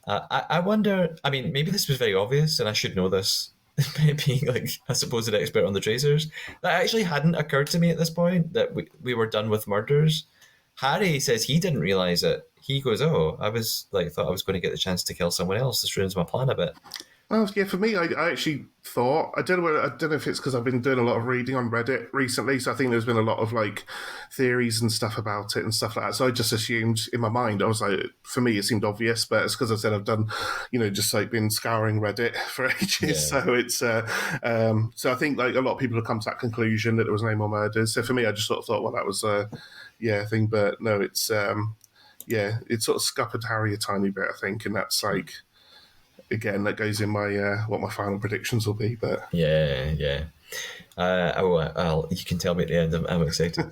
A: I wonder. I mean, maybe this was very obvious, and I should know this, being like a supposed expert on the tracers. That actually hadn't occurred to me at this point that we were done with murders. Harry says he didn't realize it. He goes, "Oh, I was like thought I was going to get the chance to kill someone else. This ruins my plan a bit."
B: Well, yeah, for me, I actually thought I don't know if it's because I've been doing a lot of reading on Reddit recently, so I think there's been a lot of like theories and stuff about it and stuff like that. So I just assumed in my mind, I was like, for me, it seemed obvious, but it's because I said I've done, just like been scouring Reddit for ages.
A: Yeah,
B: So it's so I think like a lot of people have come to that conclusion that there was no more murders. So for me, I just sort of thought, well, that was a thing, but no, it's yeah, it sort of scuppered Harry a tiny bit, I think, and that's like again, that goes in my what my final predictions will be. But
A: yeah, yeah. You can tell me at the end. I'm excited.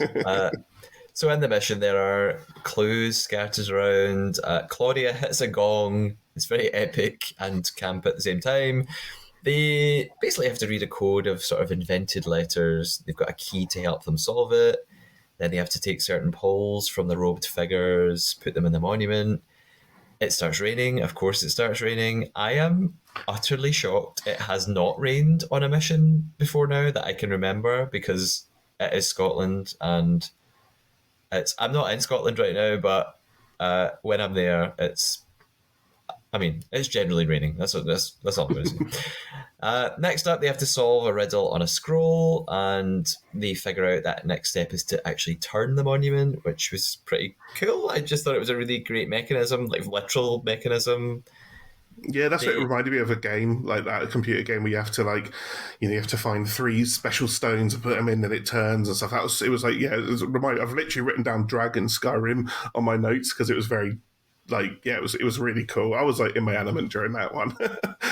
A: So in the mission, there are clues scattered around. Claudia hits a gong. It's very epic and camp at the same time. They basically have to read a code of sort of invented letters. They've got a key to help them solve it. Then they have to take certain poles from the robed figures, put them in the monument. It starts raining. Of course, it starts raining. I am utterly shocked it has not rained on a mission before now that I can remember because it is Scotland and I'm not in Scotland right now, but when I'm there, it's generally raining. That's all I'm going to say. Next up, they have to solve a riddle on a scroll, and they figure out that next step is to actually turn the monument, which was pretty cool. I just thought it was a really great mechanism, like literal mechanism.
B: yeah, that's what it
A: They,
B: reminded me of a game like that, a computer game where you have to like, you have to find three special stones and put them in, and it turns and stuff. It was like, yeah, I've literally written down Dragon Skyrim on my notes because it was very like, yeah, it was really cool. I was like in my element during that one.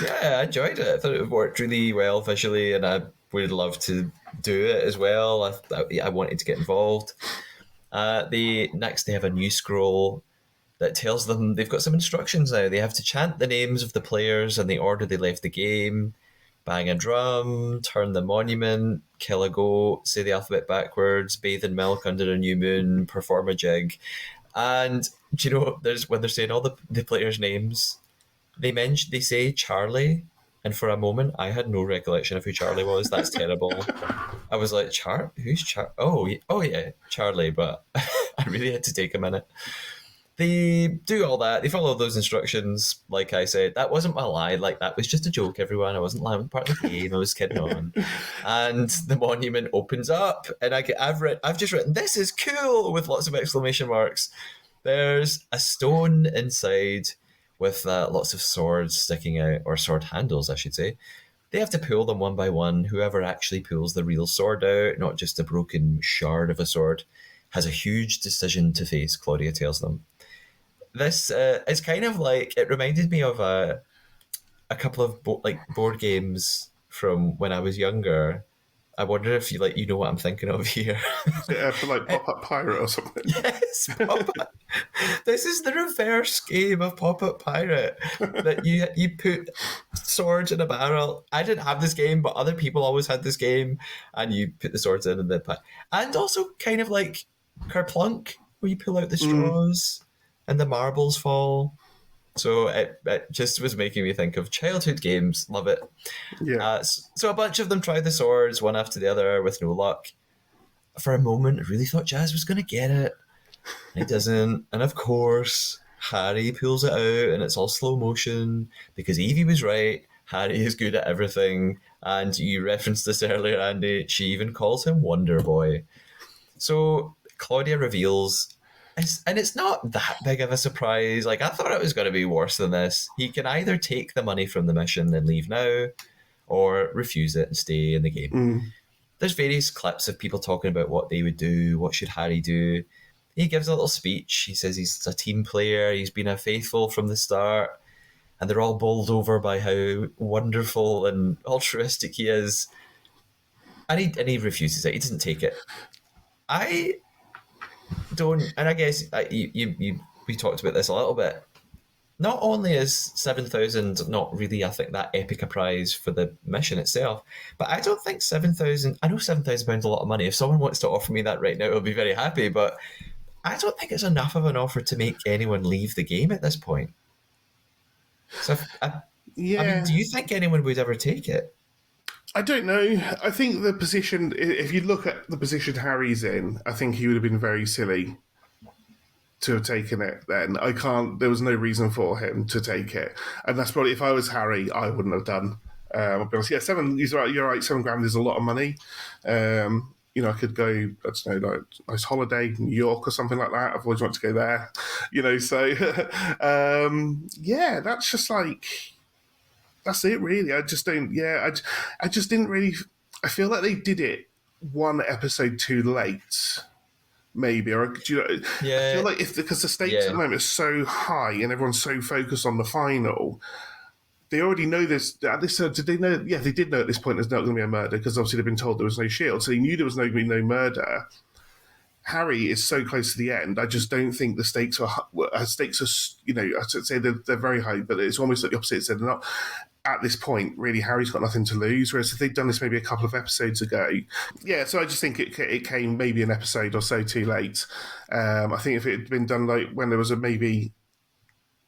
A: yeah, I enjoyed it. I thought it worked really well visually, and I would love to do it as well. I wanted to get involved. They have a new scroll that tells them they've got some instructions now. They have to chant the names of the players and the order they left the game, bang a drum, turn the monument, kill a goat, say the alphabet backwards, bathe in milk under a new moon, perform a jig. And do you know, there's when they're saying all the players' names, they say Charlie, and for a moment I had no recollection of who Charlie was. That's terrible. I was like, Who's Char? Oh, oh yeah, Charlie. But I really had to take a minute. They do all that. They follow those instructions. Like I said, that wasn't my lie. Like, that was just a joke, everyone. I wasn't lying part of the game. I was kidding on. And the monument opens up, and I've just written, "This is cool," with lots of exclamation marks. There's a stone inside with lots of swords sticking out, or sword handles, I should say. They have to pull them one by one. Whoever actually pulls the real sword out, not just a broken shard of a sword, has a huge decision to face, Claudia tells them. This is kind of like, it reminded me of a couple of board games from when I was younger. I wonder if you know what I'm thinking of here.
B: Is it for like Pop Up Pirate or something?
A: Yes, Pop-Up. This is the reverse game of Pop-Up Pirate. That you put swords in a barrel. I didn't have this game, but other people always had this game, and you put the swords in and then and also kind of like Kerplunk, where you pull out the straws and the marbles fall. So it just was making me think of childhood games. Love it.
B: Yeah.
A: So a bunch of them tried the swords one after the other with no luck. For a moment, I really thought Jazz was going to get it. And he doesn't. And of course, Harry pulls it out, and it's all slow motion because Evie was right. Harry is good at everything. And you referenced this earlier, Andy. She even calls him Wonder Boy. So Claudia reveals, and it's not that big of a surprise. Like, I thought it was going to be worse than this. He can either take the money from the mission and leave now, or refuse it and stay in the game. There's various clips of people talking about what they would do, what should Harry do. He gives a little speech. He says he's a team player, he's been a faithful from the start, and they're all bowled over by how wonderful and altruistic he is. And he refuses it. He doesn't take it. I don't, and I guess we talked about this a little bit. Not only is 7,000 not really, I think, that epic a prize for the mission itself, but I don't think 7,000, I know £7,000 a lot of money. If someone wants to offer me that right now, I'll be very happy, but I don't think it's enough of an offer to make anyone leave the game at this point. So,
B: Yeah.
A: I mean, do you think anyone would ever take it?
B: I don't know. I think the position, if you look at the position Harry's in, I think he would have been very silly to have taken it then. There was no reason for him to take it. And that's probably, if I was Harry, I wouldn't have done. I'll be honest. Yeah, you're right, £7,000 is a lot of money. I could go, I don't know, like a nice holiday, New York or something like that. I've always wanted to go there, so yeah, that's just like, that's it really. I just don't, I just didn't really, I feel like they did it one episode too late. Maybe, or I feel like because the stakes at the moment are so high and everyone's so focused on the final, they already know this. Did they know? Yeah, they did know at this point there's not going to be a murder because obviously they've been told there was no shield, so they knew there was going to be no murder. Harry is so close to the end. I just don't think the stakes are. Stakes are, I'd say they're very high, but it's almost like the opposite. So they're not. At this point, really, Harry's got nothing to lose. Whereas if they'd done this maybe a couple of episodes ago, so I just think it came maybe an episode or so too late. I think if it had been done like when there was maybe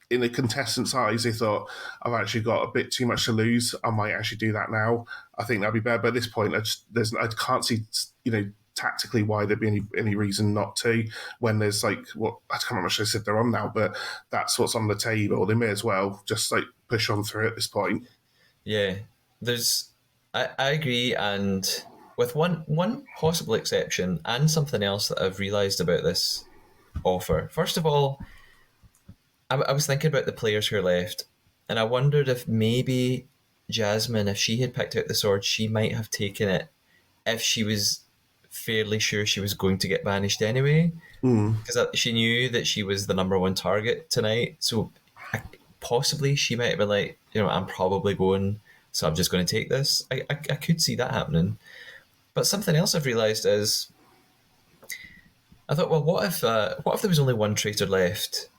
B: in the contestants' eyes, they thought, I've actually got a bit too much to lose. I might actually do that now. I think that'd be better. But at this point, I can't see, tactically why there'd be any reason not to when there's like I can't remember how much they said they're on now, but that's what's on the table. They may as well just like push on through at this point.
A: Yeah, I agree, and with one possible exception and something else that I've realised about this offer. First of all, I was thinking about the players who are left, and I wondered if maybe Jasmine, if she had picked out the sword, she might have taken it if she was fairly sure she was going to get banished anyway, because she knew that she was the number one target tonight. So possibly she might have been like, I'm probably going, so I'm just going to take this. I could see that happening. But something else I've realised is, I thought, well, what if there was only one traitor left,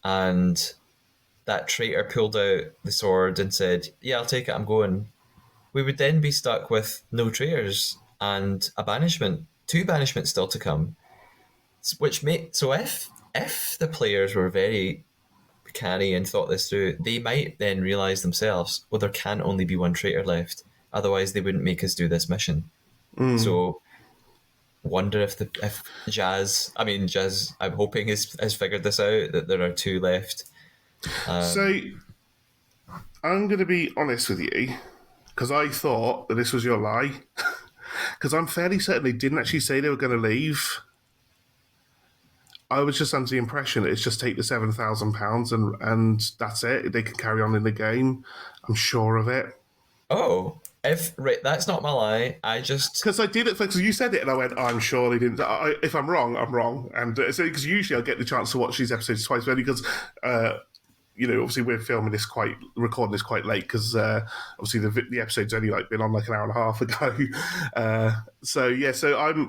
A: and that traitor pulled out the sword and said, "Yeah, I'll take it. I'm going." We would then be stuck with no traitors and a banishment, 2 banishments still to come. So if the players were very canny and thought this through, they might then realise themselves, well, there can only be one traitor left. Otherwise, they wouldn't make us do this mission. So wonder if Jazz, I'm hoping has figured this out, that there are two left.
B: So I'm going to be honest with you because I thought that this was your lie. Because I'm fairly certain they didn't actually say they were going to leave. I was just under the impression that it's just take the £7,000 and that's it. They can carry on in the game. I'm sure of it.
A: Oh, if right, that's not my lie. I just
B: Because I did it because you said it and I went, I'm sure they didn't. If I'm wrong, I'm wrong. And so because usually I get the chance to watch these episodes twice, only because obviously we're recording this quite late because obviously the episode's only been on like an hour and a half ago. So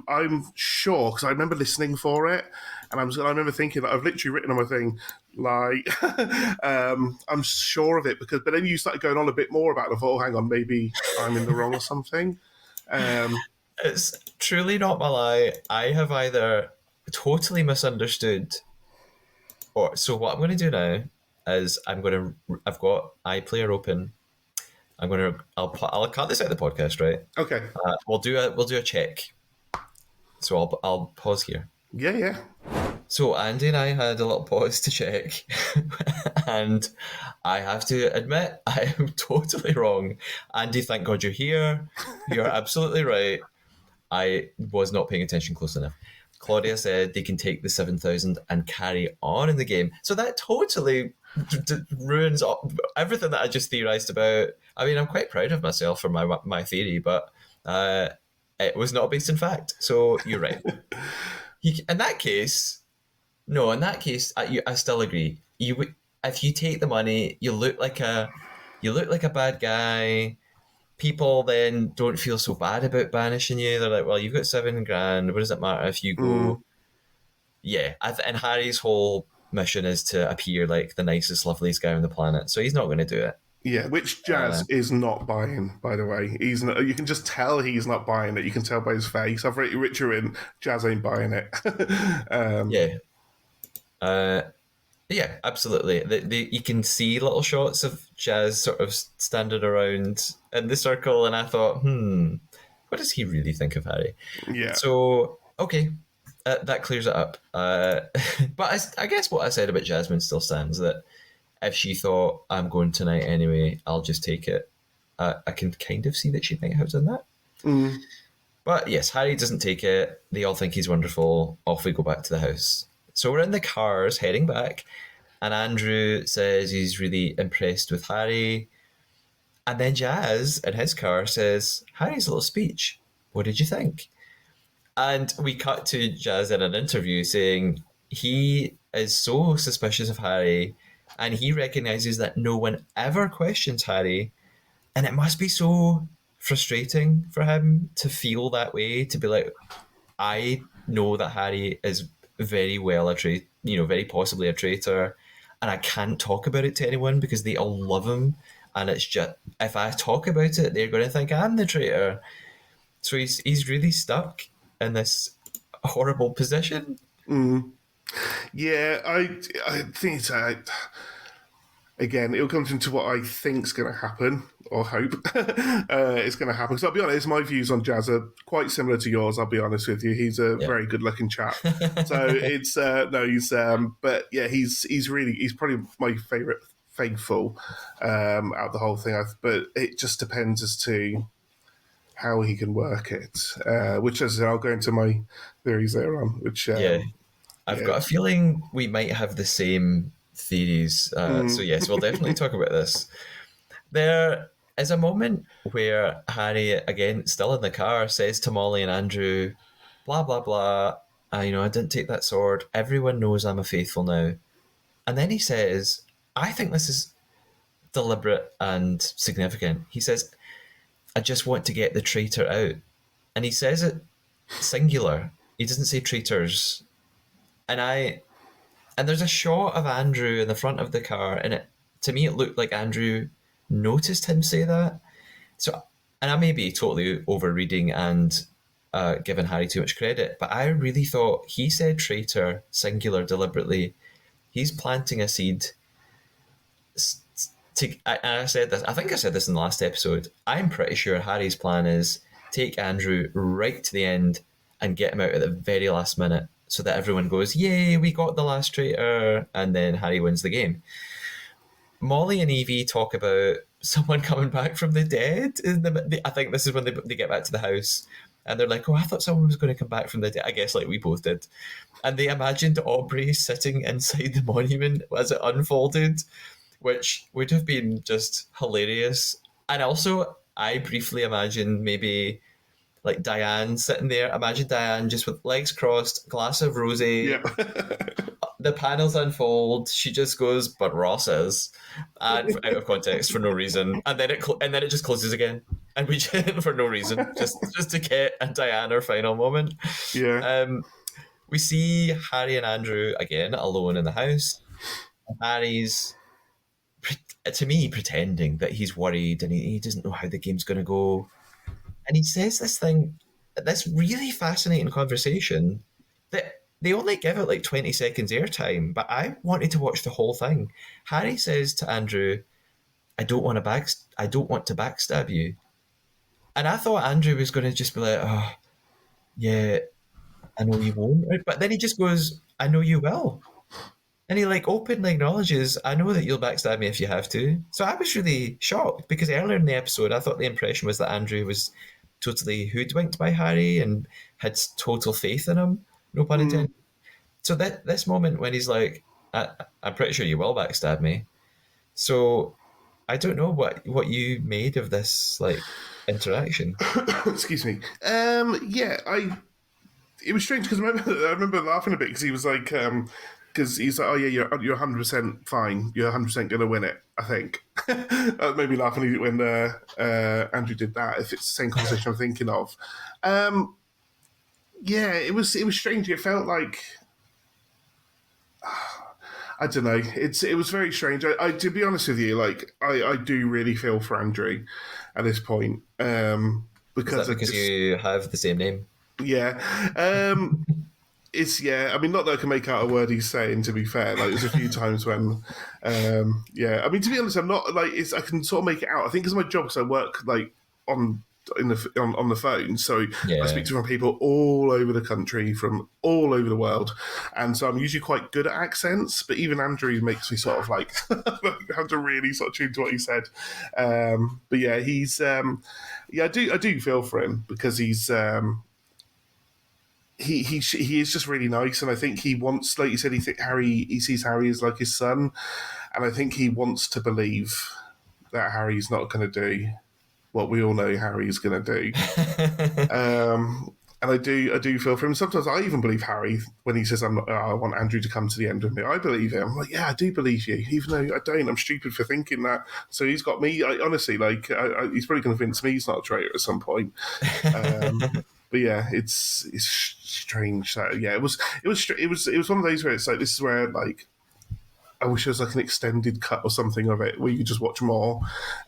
B: I'm sure because I remember listening for it, and I remember thinking that I've literally written on my thing I'm sure of it but then you started going on a bit more about it. I thought, oh, hang on, maybe I'm in the wrong or something.
A: It's truly not my lie. I have either totally misunderstood, or so what I'm going to do now is I've got iPlayer open. I'll cut this out of the podcast, right?
B: Okay.
A: We'll do a check. So I'll pause here.
B: Yeah.
A: So Andy and I had a little pause to check, and I have to admit I am totally wrong. Andy, thank God you're here. You're absolutely right. I was not paying attention close enough. Claudia said they can take the 7,000 and carry on in the game. So that totally ruins everything that I just theorized about. I mean, I'm quite proud of myself for my theory, but it was not based in fact. So you're right. In that case, I still agree. If you take the money, you look like a bad guy. People then don't feel so bad about banishing you. They're like, well, you've got 7 grand. What does it matter if you go? Yeah, and Harry's whole mission is to appear like the nicest, loveliest guy on the planet. So he's not going to do it.
B: Yeah, which Jazz is not buying, by the way. He's not, you can just tell he's not buying it. You can tell by his face. I've written Richard in, Jazz ain't buying it.
A: Yeah, absolutely. You can see little shots of Jazz sort of standing around in the circle, and I thought, what does he really think of Harry?
B: Yeah.
A: So, okay, that clears it up. But I guess what I said about Jasmine still stands, that if she thought, I'm going tonight anyway, I'll just take it. I can kind of see that she might have done that. But yes, Harry doesn't take it. They all think he's wonderful. Off we go back to the house. So we're in the cars heading back, and Andrew says he's really impressed with Harry. And then Jazz in his car says, Harry's little speech, what did you think? And we cut to Jazz in an interview saying he is so suspicious of Harry, and he recognises that no one ever questions Harry, and it must be so frustrating for him to feel that way, to be like, I know that Harry is very well very possibly a traitor, and I can't talk about it to anyone because they all love him, and it's just, if I talk about it, they're going to think I'm the traitor. So he's really stuck in this horrible position.
B: Yeah, I think it's again, it'll come into what I think's going to happen, or hope it's going to happen. Because I'll be honest, my views on Jazz are quite similar to yours. I'll be honest with you. He's a very good-looking chap. So it's but yeah, he's probably my favourite faithful out of the whole thing. But it just depends as to how he can work it. Which, as I said, I'll go into my theories later on. Which
A: I've got a feeling we might have the same theories. So yes, we'll definitely talk about this. There is a moment where Harry, again, still in the car, says to Molly and Andrew, blah, blah, blah, I didn't take that sword. Everyone knows I'm a faithful now. And then he says, I think this is deliberate and significant. He says, I just want to get the traitor out. And he says it singular. He doesn't say traitors. And there's a shot of Andrew in the front of the car, and to me it looked like Andrew noticed him say that. So, and I may be totally overreading and giving Harry too much credit, but I really thought he said traitor singular deliberately. He's planting a seed. And I said this. I think I said this in the last episode. I'm pretty sure Harry's plan is take Andrew right to the end, and get him out at the very last minute so that everyone goes, yay, we got the last traitor, and then Harry wins the game. Molly and Evie talk about someone coming back from the dead. I think this is when they get back to the house. And they're like, oh, I thought someone was going to come back from the dead. I guess like we both did. And they imagined Aubrey sitting inside the monument as it unfolded, which would have been just hilarious. And also, I briefly imagined maybe like Diane sitting there. Imagine Diane just with legs crossed, glass of rosé.
B: Yeah.
A: The panels unfold. She just goes, "But Ross is," and out of context for no reason, and then it just closes again, and we for no reason, just to get a Diana final moment.
B: Yeah.
A: We see Harry and Andrew again alone in the house. Harry's, to me, pretending that he's worried and he doesn't know how the game's going to go. And he says this really fascinating conversation that they only give it like 20 seconds airtime, but I wanted to watch the whole thing. Harry says to Andrew, I don't want to backstab you. And I thought Andrew was going to just be like, oh, yeah, I know you won't. But then he just goes, I know you will. And he like openly acknowledges, I know that you'll backstab me if you have to. So I was really shocked because earlier in the episode, I thought the impression was that Andrew was totally hoodwinked by Harry and had total faith in him. No pun intended. So that this moment when he's like, I'm pretty sure you will backstab me. So I don't know what you made of this like interaction.
B: Excuse me. It was strange because I remember laughing a bit because he was like, because he's like, oh yeah, you're 100% fine. You're 100% going to win it. I think that made me laugh when Andrew did that. If it's the same conversation I'm thinking of, yeah, it was strange. It felt like. I don't know. It was very strange. I to be honest with you, like I do really feel for Andrew at this point. Because
A: you have the same name?
B: Yeah. I mean, not that I can make out a word he's saying, to be fair. Like, there's a few times when, yeah. I mean, to be honest, I'm not, like, I can sort of make it out. I think it's my job because I work, like, on the phone. So I speak to different people all over the country, from all over the world. And so I'm usually quite good at accents, but even Andrew makes me sort of, like, have to really sort of tune to what he said. But yeah, he's, I do feel for him because he's, he is just really nice, and I think he wants, like you said, he sees Harry as like his son, and I think he wants to believe that Harry's not going to do what we all know Harry's going to do. And I do feel for him. Sometimes I even believe Harry when he says, I want Andrew to come to the end of me. I believe him. I'm like, yeah, I do believe you, even though I don't. I'm stupid for thinking that. So he's got me. Honestly, like, he's probably going to convince me he's not a traitor at some point. But yeah, it's strange. Yeah, it was one of those where it's like, this is where, like, I wish there was like an extended cut or something of it where you could just watch more,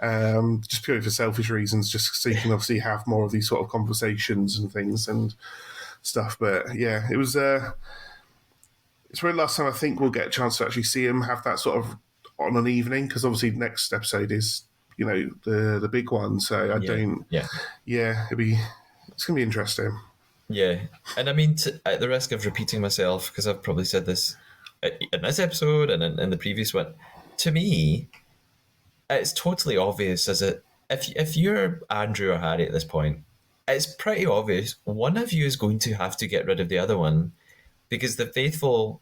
B: just purely for selfish reasons, just so you can obviously have more of these sort of conversations and things and stuff. But yeah, it was. It's probably the last time I think we'll get a chance to actually see him have that sort of on an evening, because obviously next episode is, you know, the big one. So I don't. Yeah, it's gonna be interesting.
A: Yeah, and I mean, at the risk of repeating myself, because I've probably said this in this episode and in the previous one, to me, it's totally obvious as if you're Andrew or Harry at this point, it's pretty obvious one of you is going to have to get rid of the other one, because the faithful,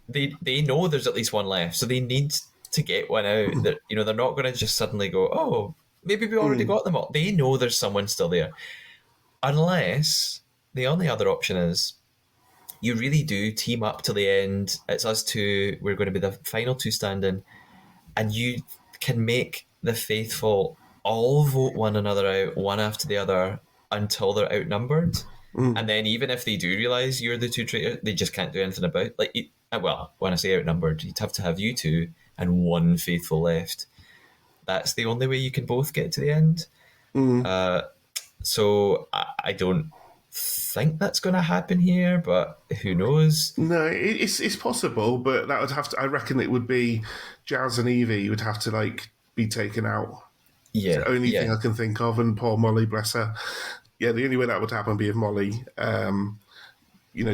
A: they know there's at least one left, so they need to get one out. That, you know, they're not going to just suddenly go, oh, maybe we already got them all. They know there's someone still there, unless the only other option is you really do team up to the end. It's us two. We're going to be the final two standing, and you can make the faithful all vote one another out, one after the other, until they're outnumbered. And then even if they do realise you're the two traitors, they just can't do anything about it. Like, well, when I say outnumbered, you'd have to have you two and one faithful left. That's the only way you can both get to the end. So I don't think that's going to happen here, but who knows?
B: No, it's possible, but that would have to. I reckon it would be Jazz and Evie would have to, like, be taken out.
A: Yeah,
B: it's the only thing I can think of, and poor Molly, bless her. yeah, the only way that would happen would be if Molly,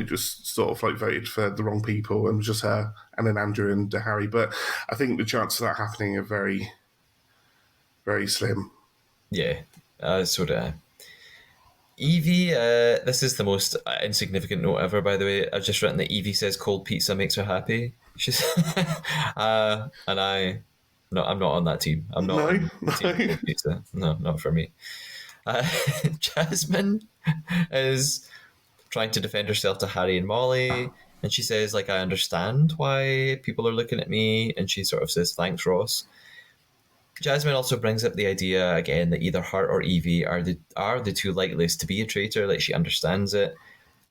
B: just sort of like voted for the wrong people and just her, and then Andrew and Harry. But I think the chances of that happening are very, very slim.
A: Yeah, so do I. Evie, this is the most insignificant note ever, by the way. I've just written that Evie says cold pizza makes her happy. She's, and no, I'm not on that team. I'm not
B: No,
A: on team
B: no.
A: cold pizza. No, not for me. Uh, Jasmine is trying to defend herself to Harry and Molly, and she says, like, I understand why people are looking at me, and she sort of says, thanks, Ross. Jasmine also brings up the idea again that either her or Evie are the two likeliest to be a traitor. Like she understands it,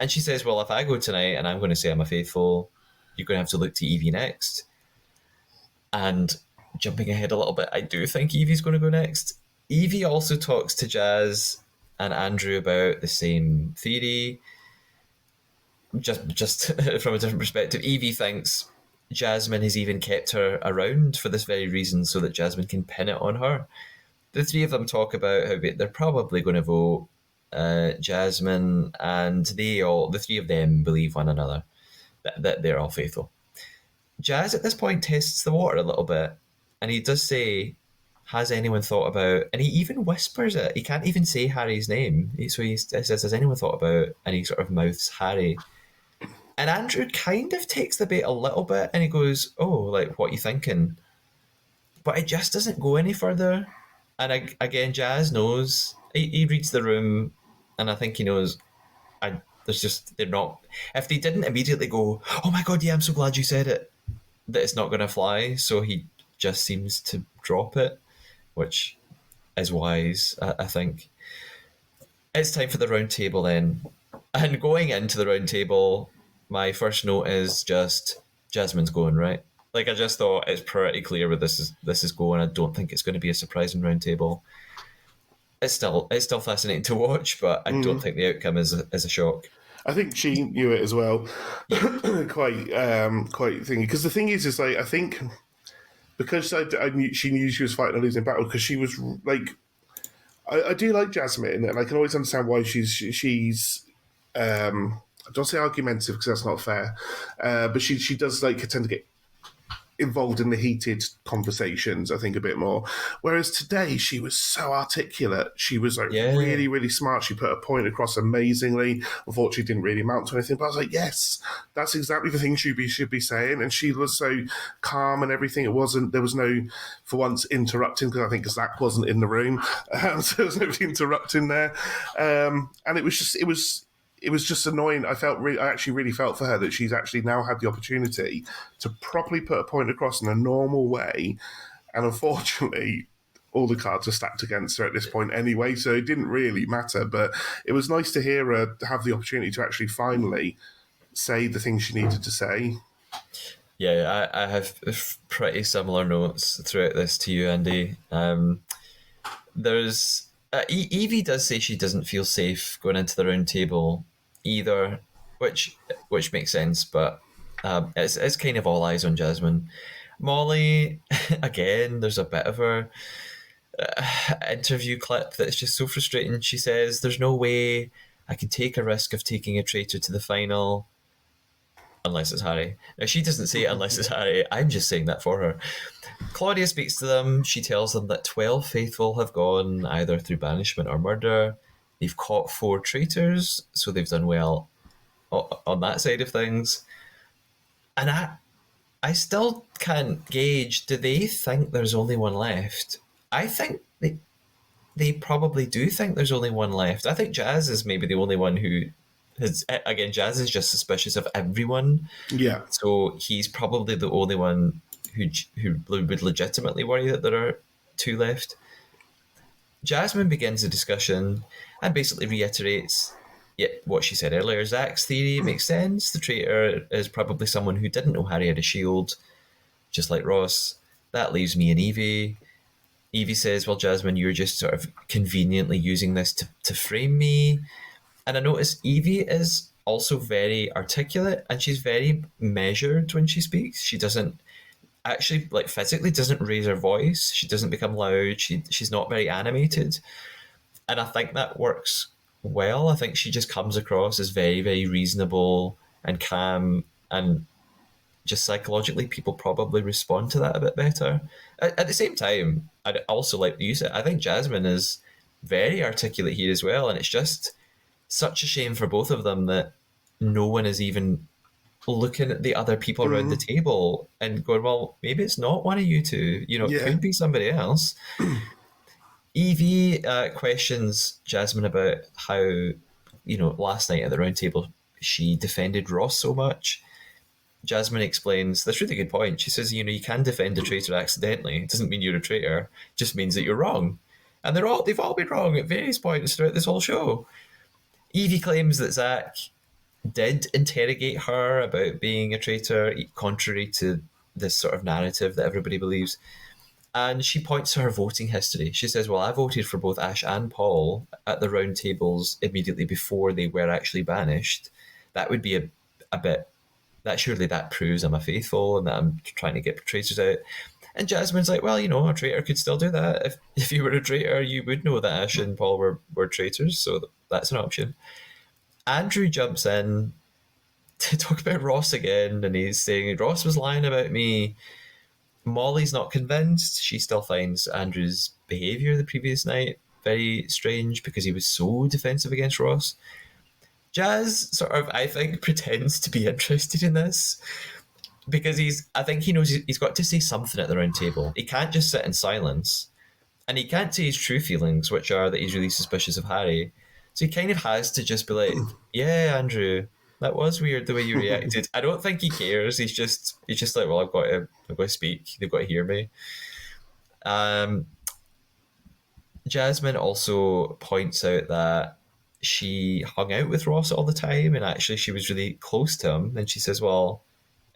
A: and she says, "Well, if I go tonight and I'm going to say I'm a faithful, you're going to have to look to Evie next." And jumping ahead a little bit, I do think Evie's going to go next. Evie also talks to Jazz and Andrew about the same theory, just from a different perspective. Evie thinks Jasmine has even kept her around for this very reason, so that Jasmine can pin it on her. The three of them talk about how they're probably going to vote Jasmine, and the three of them believe one another that they're all faithful. Jazz at this point tests the water a little bit, and he does say, "Has anyone thought about?" And he even whispers it. He can't even say Harry's name, so he says, "Has anyone thought about?" And he sort of mouths Harry. And Andrew kind of takes the bait a little bit, and he goes, "Oh, like what are you thinking?" But it just doesn't go any further. And again, Jazz knows. He reads the room, and I think he knows. There's just they're not. If they didn't immediately go, "Oh my god, yeah, I'm so glad you said it," that it's not going to fly. So he just seems to drop it, which is wise, I think. It's time for the round table then. And going into the round table, my first note is just Jasmine's going, right? Like I just thought it's pretty clear where this is going. I don't think it's going to be a surprising round table. It's still fascinating to watch, but I don't think the outcome is a shock.
B: I think she knew it as well,
A: Yeah.
B: quite thingy. Because the thing is like I think because I knew she knew she was fighting a losing battle because she was like I do like Jasmine and I can always understand why she's I don't say argumentative because that's not fair, but she does like tend to get involved in the heated conversations, I think, a bit more. Whereas today, she was so articulate. She was like
A: Yeah.
B: really, really smart. She put her point across amazingly. Unfortunately, didn't really amount to anything. But I was like, yes, that's exactly the thing should be saying. And she was so calm and everything. There was no, for once, interrupting because I think Zach wasn't in the room, so there was nobody interrupting there. And it was just annoying. I actually really felt for her that she's actually now had the opportunity to properly put a point across in a normal way, and unfortunately, all the cards are stacked against her at this point anyway. So it didn't really matter. But it was nice to hear her have the opportunity to actually finally say the things she needed to say.
A: Yeah, I have pretty similar notes throughout this to you, Andy. There's Evie does say she doesn't feel safe going into the round table either, which makes sense, but it's kind of all eyes on Jasmine. Molly, again, there's a bit of her interview clip that's just so frustrating. She says, "There's no way I can take a risk of taking a traitor to the final." Unless it's Harry. Now, she doesn't say it unless it's Harry. I'm just saying that for her. Claudia speaks to them. She tells them that 12 faithful have gone either through banishment or murder. They've caught 4 traitors, so they've done well on that side of things. And I still can't gauge, do they think there's only one left? I think they probably do think there's only one left. I think Jazz is maybe the only one who has. Again, Jazz is just suspicious of everyone.
B: Yeah.
A: So he's probably the only one who would legitimately worry that there are 2 left. Jasmine begins a discussion and basically reiterates what she said earlier. Zach's theory makes sense. The traitor is probably someone who didn't know Harry had a shield, just like Ross. That leaves me and Evie. Evie says, "Well, Jasmine, you're just sort of conveniently using this to frame me." And I notice Evie is also very articulate and she's very measured when she speaks. She doesn't actually, like, physically doesn't raise her voice. She doesn't become loud. She's not very animated. And I think that works well. I think she just comes across as very, very reasonable and calm, and just psychologically, people probably respond to that a bit better. At the same time, I'd also like to use it. I think Jasmine is very articulate here as well, and it's just such a shame for both of them that no one is even looking at the other people around the
B: Mm,
A: table and going, well, maybe it's not one of you two. It
B: yeah.
A: could be somebody else. Evie questions Jasmine about how, last night at the round table, she defended Ross so much. Jasmine explains this really good point. She says, you can defend a traitor accidentally. It doesn't mean you're a traitor. It just means that you're wrong. And they've all been wrong at various points throughout this whole show. Evie claims that Zach did interrogate her about being a traitor, contrary to this sort of narrative that everybody believes. And she points to her voting history. She says, well, I voted for both Ash and Paul at the round tables immediately before they were actually banished. That would be a bit, that surely that proves I'm a faithful and that I'm trying to get traitors out. And Jasmine's like, well, a traitor could still do that. If you were a traitor, you would know that Ash and Paul were traitors, so that's an option. Andrew jumps in to talk about Ross again, and he's saying, Ross was lying about me. Molly's not convinced. She still finds Andrew's behaviour the previous night very strange because he was so defensive against Ross. Jazz sort of, I think, pretends to be interested in this because I think he knows he's got to say something at the round table. He can't just sit in silence, and he can't say his true feelings, which are that he's really suspicious of Harry. So he kind of has to just be like, "Yeah, Andrew, that was weird the way you reacted." I don't think he cares. He's just like, "Well, I've got to speak. They've got to hear me." Um, Jasmine also points out that she hung out with Ross all the time, and actually she was really close to him. And she says, "Well,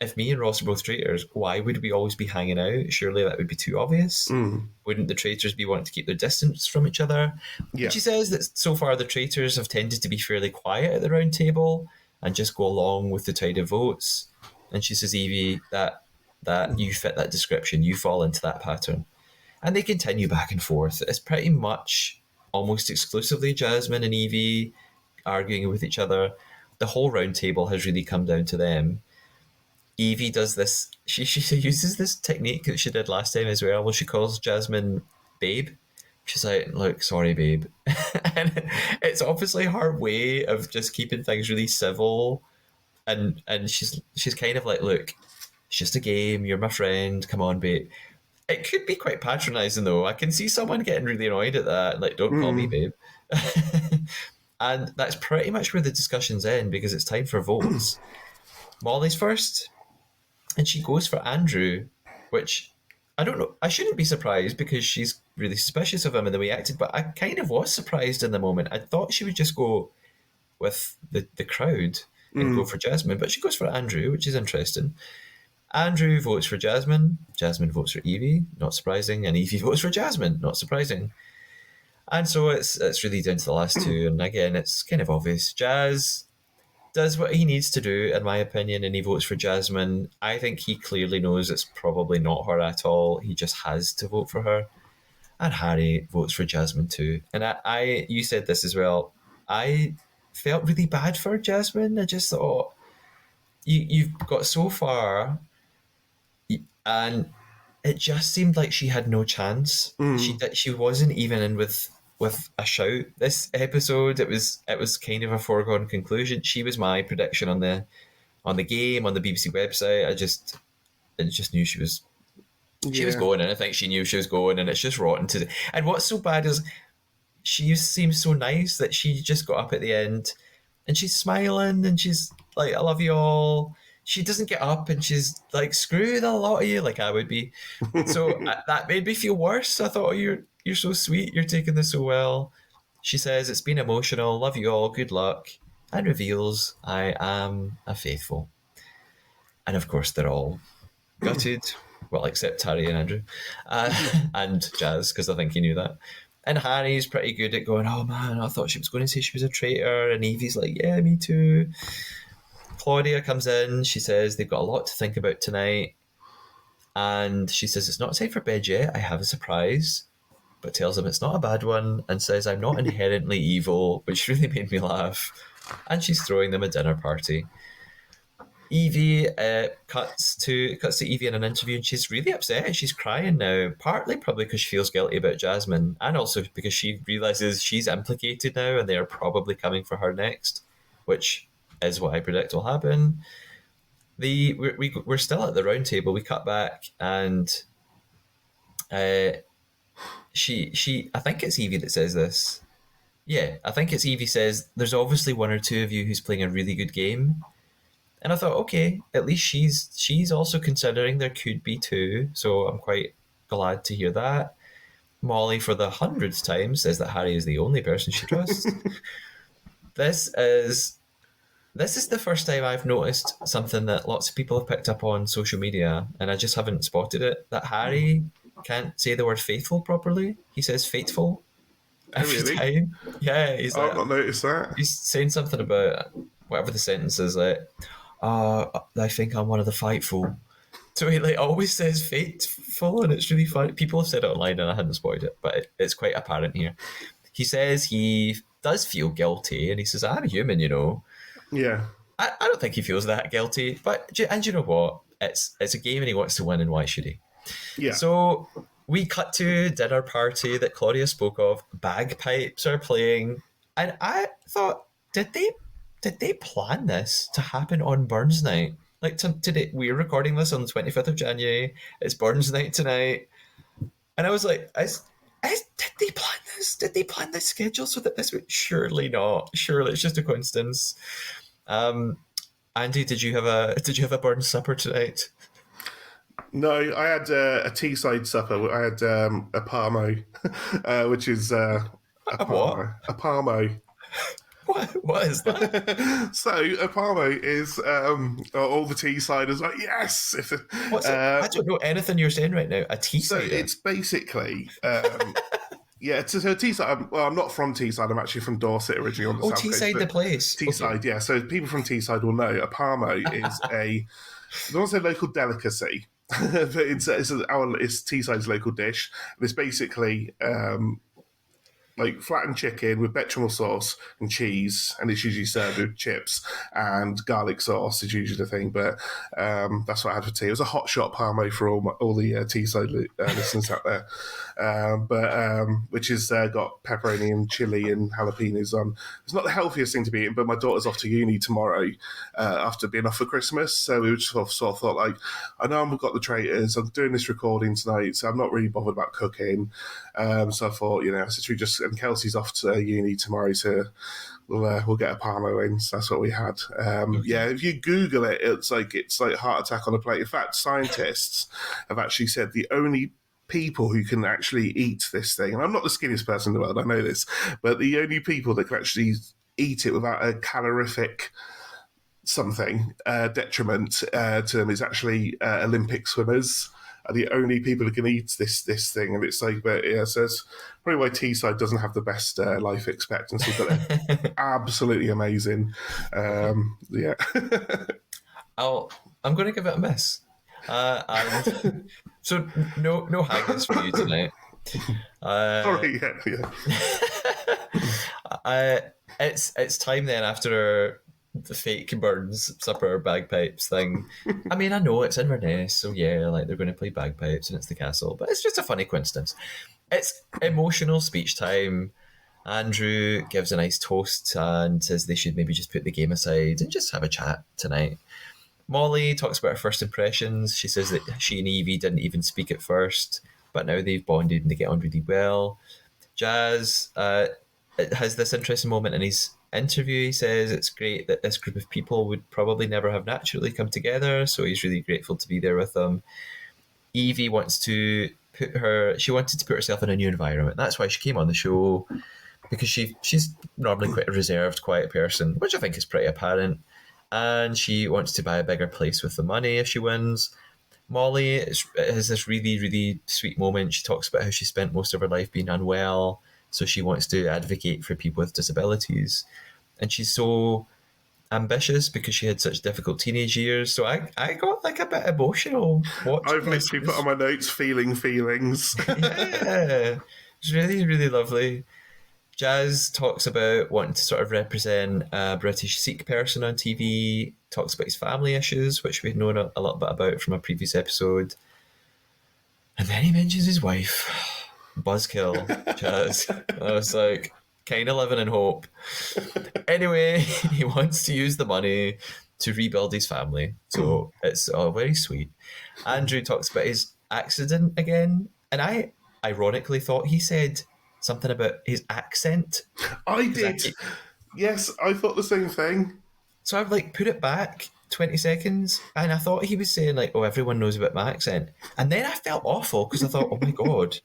A: if me and Ross are both traitors, why would we always be hanging out? Surely that would be too obvious.
B: Mm,
A: Wouldn't the traitors be wanting to keep their distance from each other?" And
B: yeah.
A: she says that so far the traitors have tended to be fairly quiet at the round table and just go along with the tide of votes. And she says, Evie, that you fit that description, you fall into that pattern. And they continue back and forth. It's pretty much almost exclusively Jasmine and Evie arguing with each other. The whole round table has really come down to them. Evie does this. She uses this technique that she did last time as well, where she calls Jasmine babe. She's like, "Look, sorry, babe," and it's obviously her way of just keeping things really civil. And she's kind of like, "Look, it's just a game. You're my friend. Come on, babe." It could be quite patronising though. I can see someone getting really annoyed at that. Like, don't call me
B: Mm,
A: babe. And that's pretty much where the discussions end because it's time for votes. Molly's first, and she goes for Andrew, which I don't know. I shouldn't be surprised because she's really suspicious of him and the way he acted, but I kind of was surprised in the moment. I thought she would just go with the crowd and go
B: mm.
A: for Jasmine, but she goes for Andrew, which is interesting. Andrew votes for Jasmine. Jasmine votes for Evie, not surprising, and Evie votes for Jasmine, not surprising. And so it's really down to the last two, and again, it's kind of obvious. Jazz does what he needs to do, in my opinion, and he votes for Jasmine. I think he clearly knows it's probably not her at all. He just has to vote for her. And Harry votes for Jasmine too. And you said this as well. I felt really bad for Jasmine. I just thought you've got so far, and it just seemed like she had no chance.
B: Mm.
A: She wasn't even in with a shout this episode. It was kind of a foregone conclusion. She was my prediction on the game on the BBC website. I just knew she was
B: Yeah.
A: going, and I think she knew she was going, and it's just rotten to. And what's so bad is she seems so nice that she just got up at the end, and she's smiling, and she's like, "I love you all." She doesn't get up, and she's like, "Screw the lot of you," like I would be. So that made me feel worse. I thought, "Oh, you're so sweet. You're taking this so well." She says, "It's been emotional. Love you all. Good luck." And reveals, "I am a faithful." And of course, they're all gutted. Well, except Harry and Andrew, and Jazz, because I think he knew that. And Harry's pretty good at going, "Oh man, I thought she was going to say she was a traitor." And Evie's like, "Yeah, me too." Claudia comes in. She says they've got a lot to think about tonight. And she says, "It's not time for bed yet. I have a surprise." but tells him it's not a bad one and says, "I'm not inherently evil," which really made me laugh. And she's throwing them a dinner party. Evie cuts to Evie in an interview, and she's really upset. She's crying now, partly probably because she feels guilty about Jasmine, and also because she realizes she's implicated now, and they are probably coming for her next, which is what I predict will happen. We're still at the round table. We cut back, and uh, she I think it's Evie that says this. Yeah, I think it's Evie says, "There's obviously one or two of you who's playing a really good game." And I thought, okay, at least she's also considering there could be two, so I'm quite glad to hear that. Molly, for the hundredth time, says that Harry is the only person she trusts. this is this is the first time I've noticed something that lots of people have picked up on social media, and I just haven't spotted it. That Harry can't say the word faithful properly. He says faithful
B: Oh,
A: every
B: really?
A: time. Yeah,
B: I've not noticed that.
A: he's saying something about whatever the sentence is, like, I think I'm one of the fightful. So he like always says faithful, and it's really funny. People have said it online, and I hadn't spotted it, but it's quite apparent here. He says he does feel guilty, and he says, "I'm human, you know."
B: Yeah.
A: I don't think he feels that guilty, but and you know what? It's a game, and he wants to win, and why should he?
B: Yeah.
A: So we cut to dinner party that Claudia spoke of. Bagpipes are playing, and I thought, did they plan this to happen on Burns Night? Like today, we're recording this on the 25th of January. It's Burns Night tonight, and I was like, did they plan this? Did they plan this schedule so that this would? Surely not. Surely it's just a coincidence. Um, Andy, did you have a Burns supper tonight?
B: No, I had a teaside supper. I had a parmo, which is a
A: A what?
B: parmo. A parmo.
A: What is that?
B: So a parmo is all the teasiders like yes.
A: What's it? I don't know anything you're saying right now. A tea
B: So
A: cider.
B: it's basically. Yeah, so Teesside. Well, I'm not from Teesside. I'm actually from Dorset originally on the
A: Oh,
B: south coast.
A: Teesside, the
B: but
A: place.
B: Teesside,
A: Okay.
B: yeah. So people from Teesside will know a parmo is I don't want to say local delicacy, but it's Teesside's local dish. And it's basically like flattened chicken with bechamel sauce and cheese, and it's usually served with chips and garlic sauce is usually the thing. But that's what I had for tea. It was a hot shot parmo for all the Teesside listeners out there, which has got pepperoni and chili and jalapenos on. It's not the healthiest thing to be eating, but my daughter's off to uni tomorrow after being off for Christmas, so we just sort of thought like, I know I've got the Traitors. I'm doing this recording tonight, so I'm not really bothered about cooking. So I thought, should we just, and Kelsey's off to uni tomorrow, so we'll get a parmo in. So that's what we had. Yeah, if you Google it, it's like heart attack on a plate. In fact, scientists have actually said the only people who can actually eat this thing, and I'm not the skinniest person in the world, I know this, but the only people that can actually eat it without a calorific something detriment to them is actually Olympic swimmers. Are the only people who can eat this thing, and it's like, but yeah, so it's probably why Teesside doesn't have the best life expectancy, but they're absolutely amazing. Yeah.
A: I'm going to give it a miss. And so no haggis for you tonight.
B: Sorry, yeah.
A: It's time then after the fake Burns supper bagpipes thing. I mean, I know it's Inverness, so yeah, like they're going to play bagpipes and it's the castle, but it's just a funny coincidence. It's emotional speech time. Andrew gives a nice toast and says they should maybe just put the game aside and just have a chat tonight. Molly talks about her first impressions. She says that she and Evie didn't even speak at first, but now they've bonded and they get on really well. Jazz has this interesting moment in his interview. He says it's great that this group of people would probably never have naturally come together, so he's really grateful to be there with them. Evie wanted to put herself in a new environment. That's why she came on the show, because she's normally quite a reserved, quiet person, which I think is pretty apparent. And she wants to buy a bigger place with the money if she wins. Molly has this really, really sweet moment. She talks about how she spent most of her life being unwell, so she wants to advocate for people with disabilities. And she's so ambitious because she had such difficult teenage years. So I got like a bit emotional watching
B: I've
A: this.
B: literally put on my notes feelings.
A: Yeah. It's really, really lovely. Jazz talks about wanting to sort of represent a British Sikh person on TV, talks about his family issues, which we've known a little bit about from a previous episode. And then he mentions his wife. Buzzkill, Jazz. I was like, kind of living in hope. Anyway, he wants to use the money to rebuild his family. So it's very sweet. Andrew talks about his accident again. And I ironically thought he said something about his accent.
B: I
A: 'Cause
B: did. Yes, I thought the same thing.
A: So I've like put it back 20 seconds and I thought he was saying like, oh, everyone knows about my accent. And then I felt awful because I thought, oh my God,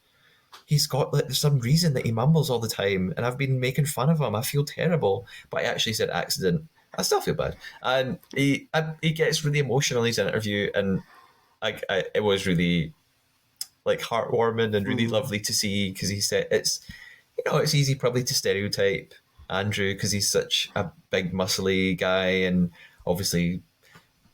A: he's got like there's some reason that he mumbles all the time and I've been making fun of him. I feel terrible. But I actually said accident. I still feel bad. And he gets really emotional in his interview and it was really like heartwarming and really lovely to see because he said it's easy probably to stereotype Andrew because he's such a big muscly guy and obviously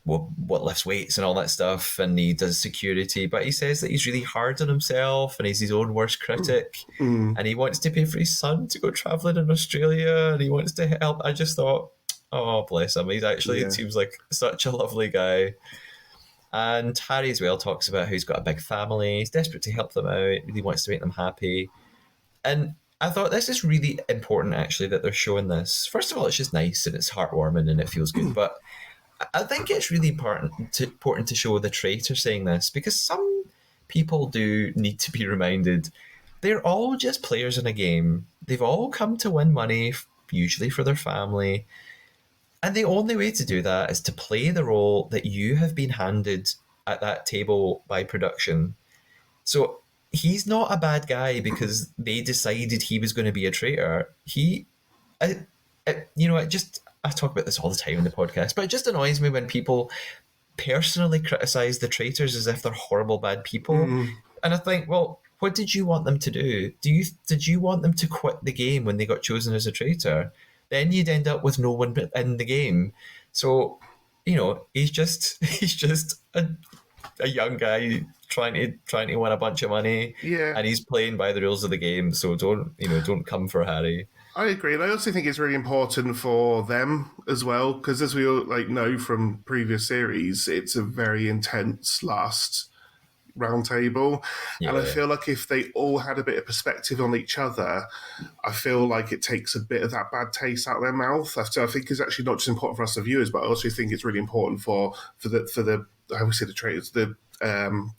A: what lifts weights and all that stuff and he does security, but he says that he's really hard on himself and he's his own worst critic and he wants to pay for his son to go traveling in Australia and he wants to help. I just thought, oh bless him, he's actually it seems like such a lovely guy. And Harry as well talks about how he's got a big family, he's desperate to help them out, really wants to make them happy. And I thought this is really important actually that they're showing this. First of all, it's just nice and it's heartwarming and it feels good. But I think it's really important to show the traitor saying this because some people do need to be reminded they're all just players in a game. They've all come to win money, usually for their family. And the only way to do that is to play the role that you have been handed at that table by production. So he's not a bad guy because they decided he was going to be a traitor. I talk about this all the time in the podcast, but it just annoys me when people personally criticize the traitors as if they're horrible bad people. And I think, well, what did you want them to do? Did you want them to quit the game when they got chosen as a traitor? Then you'd end up with no one in the game. So, he's just a young guy trying to win a bunch of money,
B: Yeah.
A: and he's playing by the rules of the game. So don't come for Harry.
B: I agree, and I also think it's really important for them as well because, as we all know from previous series, it's a very intense last round table, and I feel like if they all had a bit of perspective on each other, I feel like it takes a bit of that bad taste out of their mouth. So I think it's actually not just important for us as viewers, but I also think it's really important for the how we say the traitors, the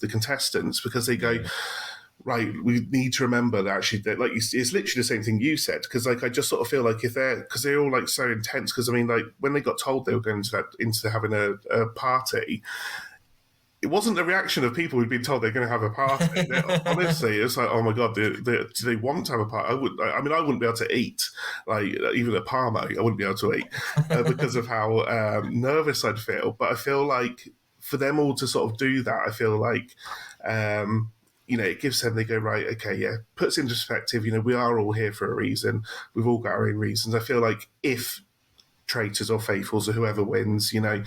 B: contestants, because they go. Right, we need to remember that actually, that it's literally the same thing you said. Because I just sort of feel like if because they're all so intense. Because I mean, when they got told they were going into having a party, it wasn't the reaction of people who'd been told they're going to have a party. Honestly, it's like, oh my god, do they want to have a party? I wouldn't be able to eat, even at Parmo, I wouldn't be able to eat because of how nervous I'd feel. But I feel like for them all to sort of do that, I feel like. It gives them, they go, right, okay, yeah, puts into perspective, we are all here for a reason. We've all got our own reasons. I feel like if traitors or faithfuls or whoever wins, then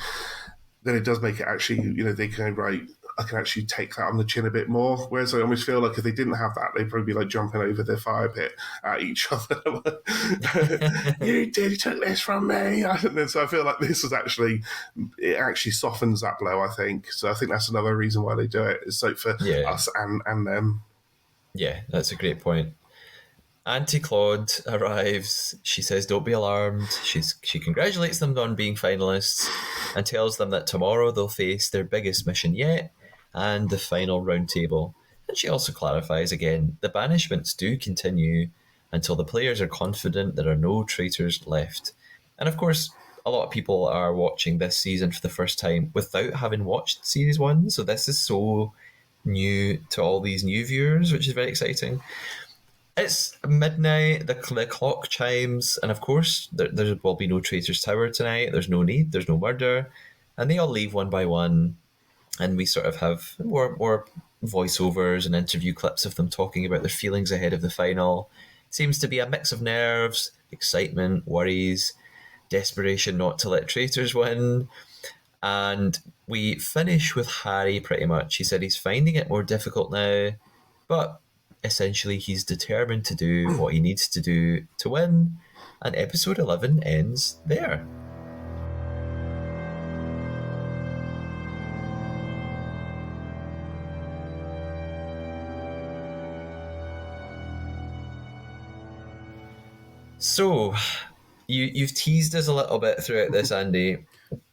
B: it does make it actually, they go, right, I can actually take that on the chin a bit more. Whereas I almost feel like if they didn't have that, they'd probably be jumping over their fire pit at each other. You took this from me. So I feel like this is it actually softens that blow, I think. So I think that's another reason why they do it. It's for us and them.
A: Yeah, that's a great point. Auntie Claude arrives. She says, don't be alarmed. She congratulates them on being finalists and tells them that tomorrow they'll face their biggest mission yet and the final round table. And she also clarifies again, the banishments do continue until the players are confident there are no traitors left. And of course, a lot of people are watching this season for the first time without having watched Series 1. So this is so new to all these new viewers, which is very exciting. It's midnight, the clock chimes, and of course, there will be no Traitors Tower tonight. There's no need, there's no murder. And they all leave one by one. And we sort of have more voiceovers and interview clips of them talking about their feelings ahead of the final. Seems to be a mix of nerves, excitement, worries, desperation not to let traitors win. And we finish with Harry pretty much. He said he's finding it more difficult now, but essentially he's determined to do what he needs to do to win, and episode 11 ends there. So, you've teased us a little bit throughout this, Andy.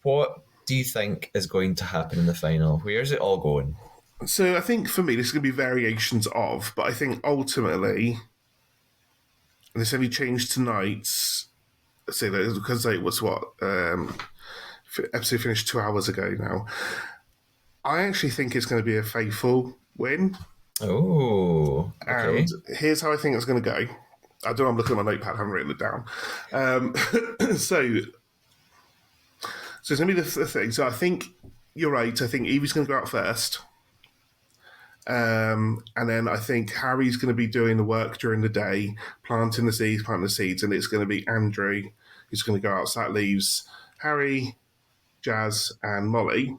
A: What do you think is going to happen in the final? Where's it all going?
B: So I think for me, this is going to be variations of, but I think ultimately, this only changed tonight. Say that because it was episode finished 2 hours ago now. I actually think it's going to be a faithful win.
A: Oh,
B: And
A: okay.
B: here's how I think it's going to go. I don't know, I'm looking at my notepad, I haven't written it down. So it's going to be the thing. So I think you're right. I think Evie's going to go out first. And then I think Harry's going to be doing the work during the day, planting the seeds, and it's going to be Andrew who's going to go out. So that leaves Harry, Jazz, and Molly.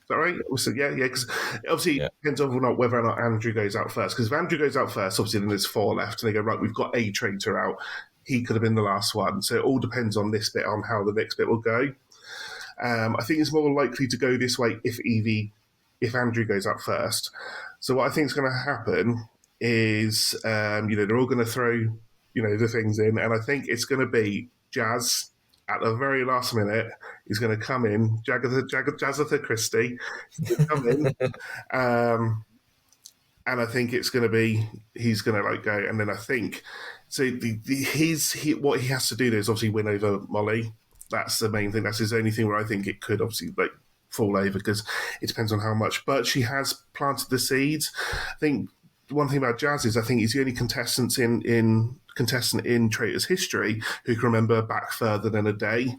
B: Is that right? So, yeah. Because obviously
A: Yeah.
B: it depends on whether or not Andrew goes out first. Because if Andrew goes out first, obviously then there's 4 left, and they go, right, we've got a traitor out. He could have been the last one. So it all depends on this bit, on how the next bit will go. I think it's more likely to go this way if Andrew goes out first. So what I think is going to happen is, they're all going to throw, the things in, and I think it's going to be Jazz at the very last minute is going to come in, Jagatha Christie, come in, and I think it's going to be he's going to go, and then I think so. What he has to do there is obviously win over Molly. That's the main thing. That's his only thing where I think it could obviously fall over because it depends on how much. But she has planted the seeds. I think one thing about Jazz is I think he's the only contestant in Traitors history who can remember back further than a day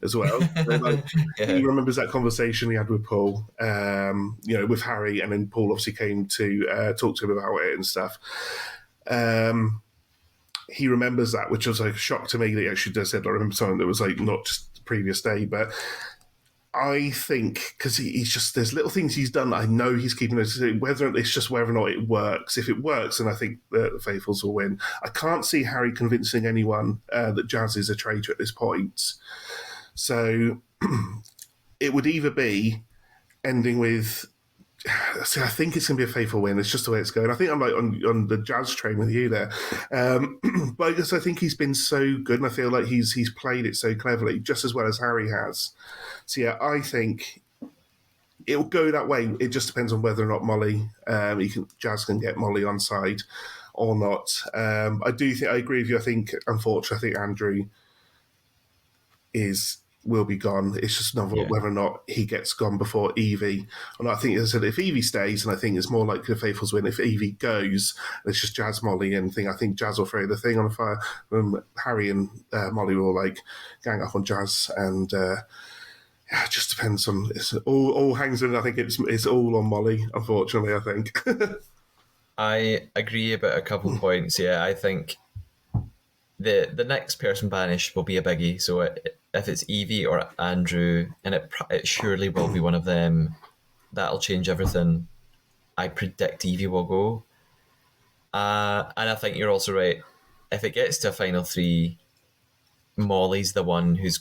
B: as well. So,
A: Yeah.
B: he remembers that conversation he had with Paul, with Harry, and then Paul obviously came to talk to him about it and stuff. He remembers that, which was a shock to me that he actually does it. I remember something that was not just the previous day, but I think because he's just there's little things he's done that I know he's keeping those. Whether or not it works. If it works, then I think the Faithfuls will win. I can't see Harry convincing anyone that Jazz is a traitor at this point. So it would either be ending with. See, I think it's going to be a faithful win. It's just the way it's going. I think I'm on the Jazz train with you there, but I guess I think he's been so good, and I feel like he's played it so cleverly, just as well as Harry has. So yeah, I think it'll go that way. It just depends on whether or not Jazz can get Molly on side or not. I agree with you. I think unfortunately, I think Andrew will be gone. It's just not whether or not he gets gone before Evie. And I think, as I said, if Evie stays, and I think it's more likely the Faithfuls win. If Evie goes, it's just Jazz, Molly, and I think Jazz will throw the thing on fire. Harry and Molly will gang up on Jazz, and it just depends on. It's all hangs in. I think it's all on Molly. Unfortunately, I think.
A: I agree about a couple points. Yeah, I think the next person banished will be a biggie. So if it's Evie or Andrew, and it surely will be one of them, that'll change everything. I predict Evie will go. And I think you're also right. If it gets to a final 3, Molly's the one who's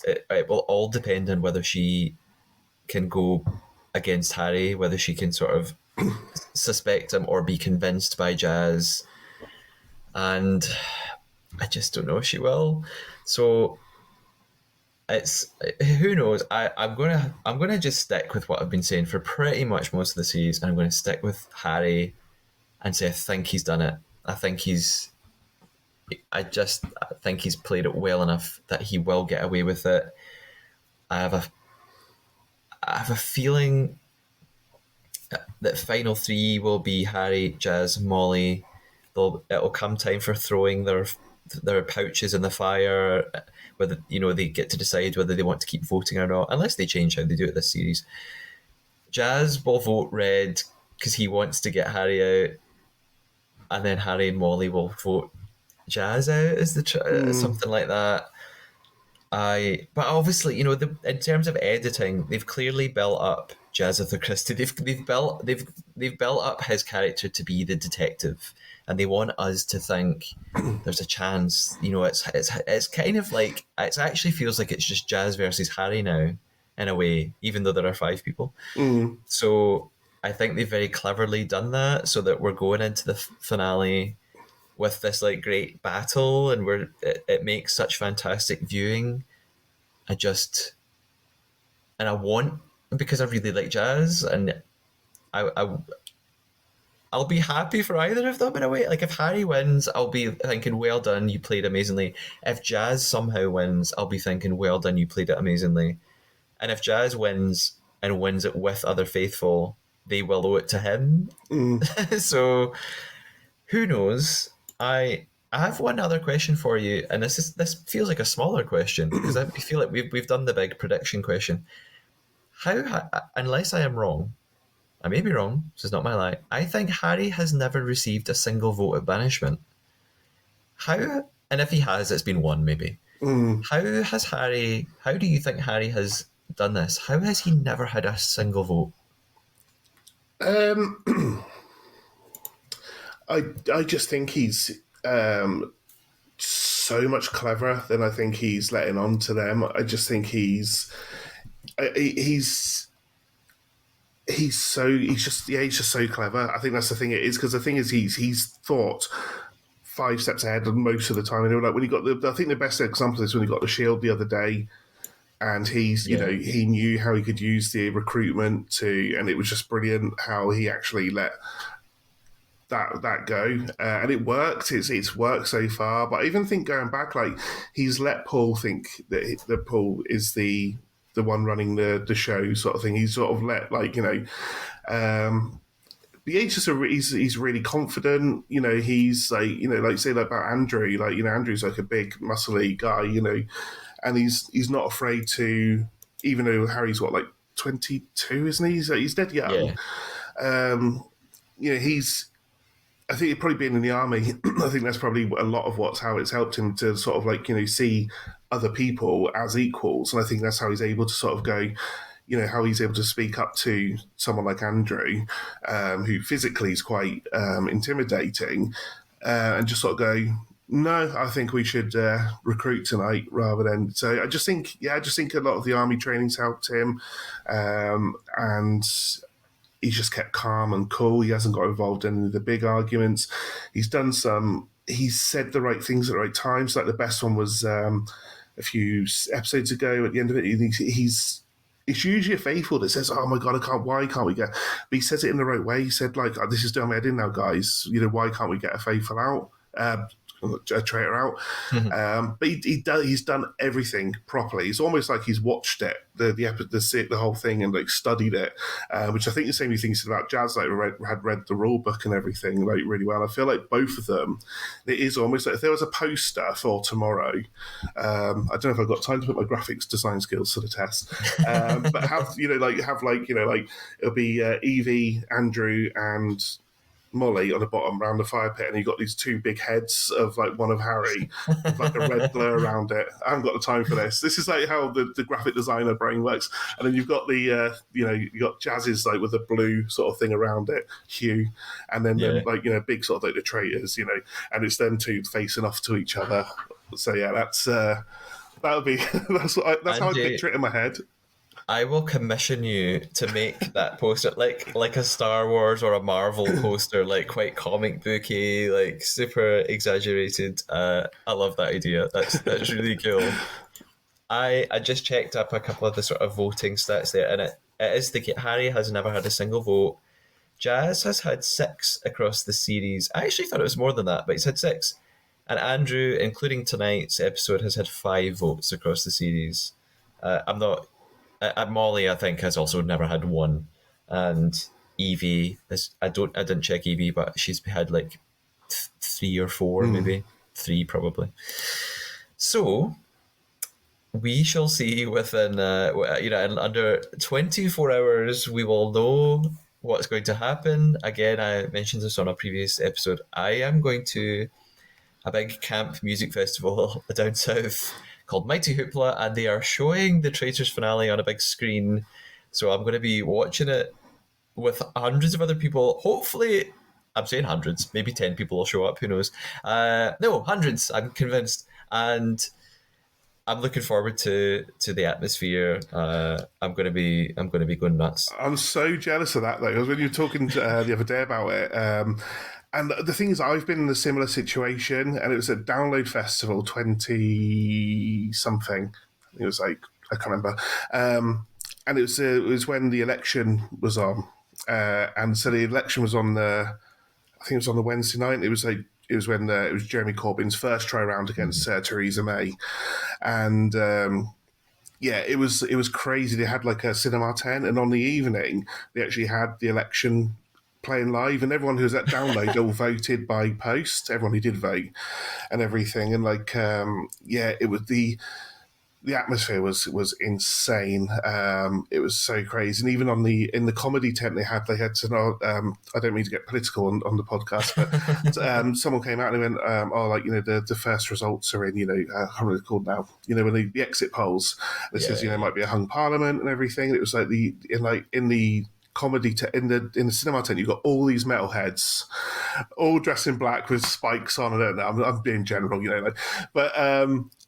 A: it will all depend on whether she can go against Harry, whether she can sort of suspect him or be convinced by Jazz. And I just don't know if she will. So it's who knows. I'm gonna just stick with what I've been saying for pretty much most of the series, and I'm gonna stick with Harry and say I think he's done it. I think I think he's played it well enough that he will get away with it. I have a feeling that final 3 will be Harry, Jazz, Molly. It'll come time for throwing their pouches in the fire, whether they get to decide whether they want to keep voting or not, unless they change how they do it this series. Jazz will vote red because he wants to get Harry out, and then Harry and Molly will vote Jazz out as something like that. but obviously, in terms of editing, they've clearly built up Jazatha Christie. They've built up his character to be the detective, and they want us to think there's a chance. It's kind of like it actually feels like it's just Jazz versus Harry now, in a way, even though there are five people.
B: Mm.
A: So I think they've very cleverly done that, so that we're going into the finale with this like great battle, and it makes such fantastic viewing. I just and I want because I really like Jazz, and I I'll be happy for either of them in a way. Like if Harry wins, I'll be thinking, "Well done, you played amazingly." If Jazz somehow wins, I'll be thinking, "Well done, you played it amazingly." And if Jazz wins and wins it with other faithful, they will owe it to him.
B: Mm.
A: So who knows? I have one other question for you, and this feels like a smaller question because I feel like we've done the big prediction question. Unless I am wrong, I may be wrong. This is not my lie. I think Harry has never received a single vote of banishment. How? And if he has, it's been one maybe.
B: Mm.
A: How has Harry? How do you think Harry has done this? How has he never had a single vote?
B: Um, I just think he's so much cleverer than I think he's letting on to them. I just think he's he's just so clever. I think that's the thing it is because the thing is he's thought 5 steps ahead most of the time. And like when he got I think the best example is when he got the shield the other day, and
A: Yeah,
B: he knew how he could use the recruitment to, and it was just brilliant how he actually let that go, and it worked. It's worked so far. But I even think going back, like he's let Paul think that Paul is the one running the show, sort of thing. He's sort of let um, but yeah, he's really confident. He's like like say like about Andrew, like Andrew's like a big muscly guy, and he's not afraid to, even though Harry's what like 22, isn't he? He's dead young.
A: yeah,
B: Um, he's I think probably being in the army, I think that's probably a lot of how it's helped him to sort of like, see other people as equals. And I think that's how he's able to sort of go, how he's able to speak up to someone like Andrew, who physically is quite intimidating, and just sort of go, no, I think we should recruit tonight rather than. So I just think a lot of the army training's helped him, and he's just kept calm and cool. He hasn't got involved in any of the big arguments. He's said the right things at the right times. Like the best one was a few episodes ago. At the end of it, it's usually a faithful that says, "Oh my god, why can't we get?" But he says it in the right way. He said, "Like this is doing my head in now, guys. Why can't we get a faithful out?" A traitor out, but he's done everything properly. It's almost like he's watched it, the whole thing, and like studied it, which I think the same thing he said about Jazz, like had read the rule book and everything like really well. I feel like both of them, it is almost like if there was a poster for tomorrow. I don't know if I've got time to put my graphics design skills to the test, but it'll be Evie, Andrew, and Molly on the bottom around the fire pit, and you've got these two big heads of like one of Harry with like a red blur around it. I haven't got the time for this. This is like how the graphic designer brain works. And then you've got you got Jazz's like with a blue sort of thing around it, hue, and then
A: yeah.
B: big sort of like the traitors, and it's them two facing off to each other. So yeah, that would be that's how I
A: Andy,
B: picture it in my head.
A: I will commission you to make that poster like a Star Wars or a Marvel poster, like quite comic booky, like super exaggerated. I love that idea. That's really cool. I just checked up a couple of the sort of voting stats there, and it is the Harry has never had a single vote. Jazz has had six across the series. I actually thought it was more than that, but he's had six. And Andrew, including tonight's episode, has had five votes across the series. I'm not Molly, I think, has also never had one, and Evie is. I didn't check Evie, but she's had like three or four, maybe three, probably. So we shall see within, in under 24 hours, we will know what's going to happen. Again, I mentioned this on a previous episode. I am going to a big camp music festival down south called Mighty Hoopla, and they are showing the Traitors finale on a big screen. So I'm going to be watching it with hundreds of other people. Hopefully, I'm saying hundreds, maybe 10 people will show up, who knows. No, hundreds, I'm convinced. And I'm looking forward to the atmosphere. I'm gonna be going nuts.
B: I'm so jealous of that though, because when you were talking the other day about it, and the thing is, I've been in a similar situation, and it was at Download Festival 20 something. I think it was like, I can't remember, and it was when the election was on, and so the election was on the, I think it was on the Wednesday night. It was when it was Jeremy Corbyn's first try round against Theresa May, and yeah, it was crazy. They had like a cinema tent, and on the evening they actually had the election playing live, and everyone who was at Download all voted by post. Everyone who did vote and everything, and like yeah, it was the atmosphere was insane. It was so crazy, and even in the comedy tent they had to. I don't mean to get political on the podcast, but someone came out and they went, "Oh, like the first results are in. I can't remember what it's called now. When the exit polls. It says it might be a hung parliament and everything. And it was like in the comedy in the cinema tent, you've got all these metalheads, all dressed in black with spikes on. I don't know. I'm being general, but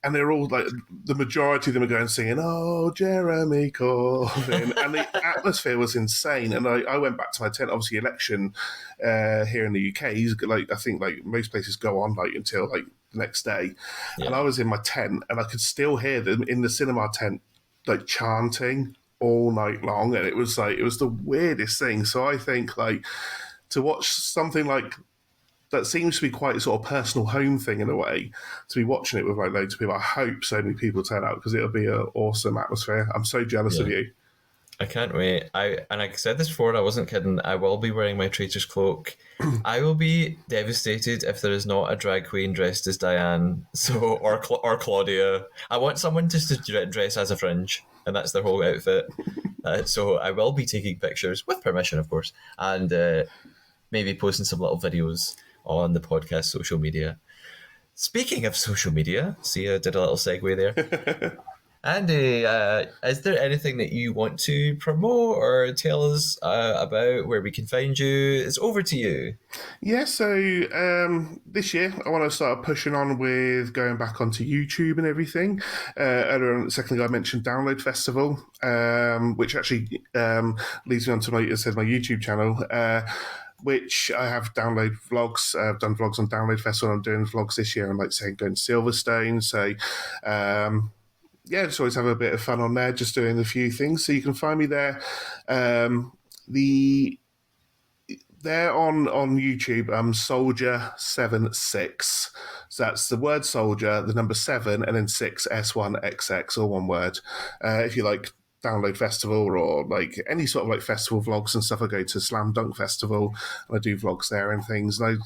B: and they're all like, the majority of them are going singing, "Oh, Jeremy Corbyn," and the atmosphere was insane. And I went back to my tent. Obviously, election here in the UK is like, I think like most places go on like until like the next day, and I was in my tent and I could still hear them in the cinema tent like chanting all night long, and it was the weirdest thing. So I think like to watch something like that seems to be quite a sort of personal home thing in a way, to be watching it with like loads of people. I hope so many people turn out, because it'll be an awesome atmosphere. I'm so jealous of you.
A: I can't wait. And I said this before, I wasn't kidding. I will be wearing my Traitor's cloak. I will be devastated if there is not a drag queen dressed as Diane, or Claudia. I want someone just to dress as a fringe, and that's their whole outfit. So I will be taking pictures with permission, of course, and maybe posting some little videos on the podcast social media. Speaking of social media, see, I did a little segue there. Andy, is there anything that you want to promote or tell us about, where we can find you? It's over to you.
B: Yeah, so this year I want to start pushing on with going back onto YouTube and everything. Earlier on, secondly, I mentioned Download Festival, which actually leads me on to my YouTube channel. Which I have download vlogs. I've done vlogs on Download Festival. I'm doing vlogs this year. I'm like saying going to Silverstone. So yeah, just always have a bit of fun on there, just doing a few things. So you can find me there. There on YouTube, Soldier76. So that's the word soldier, the number 7, and then 6, S1XX, all one word. If you like Download Festival or like any sort of like festival vlogs and stuff, I go to Slam Dunk Festival and I do vlogs there and things. And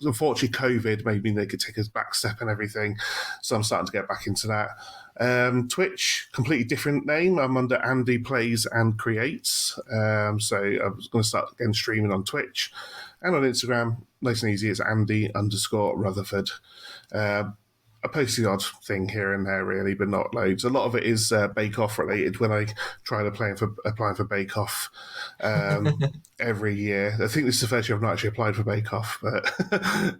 B: unfortunately, COVID made me take a back step and everything, so I'm starting to get back into that. Twitch, completely different name. I'm under Andy Plays and Creates. So I was going to start again streaming on Twitch and on Instagram. Nice and easy. It's Andy_Rutherford. I post the odd thing here and there, really, but not loads. A lot of it is Bake Off related. When I tried applying for Bake Off every year, I think this is the first year I've not actually applied for Bake Off, but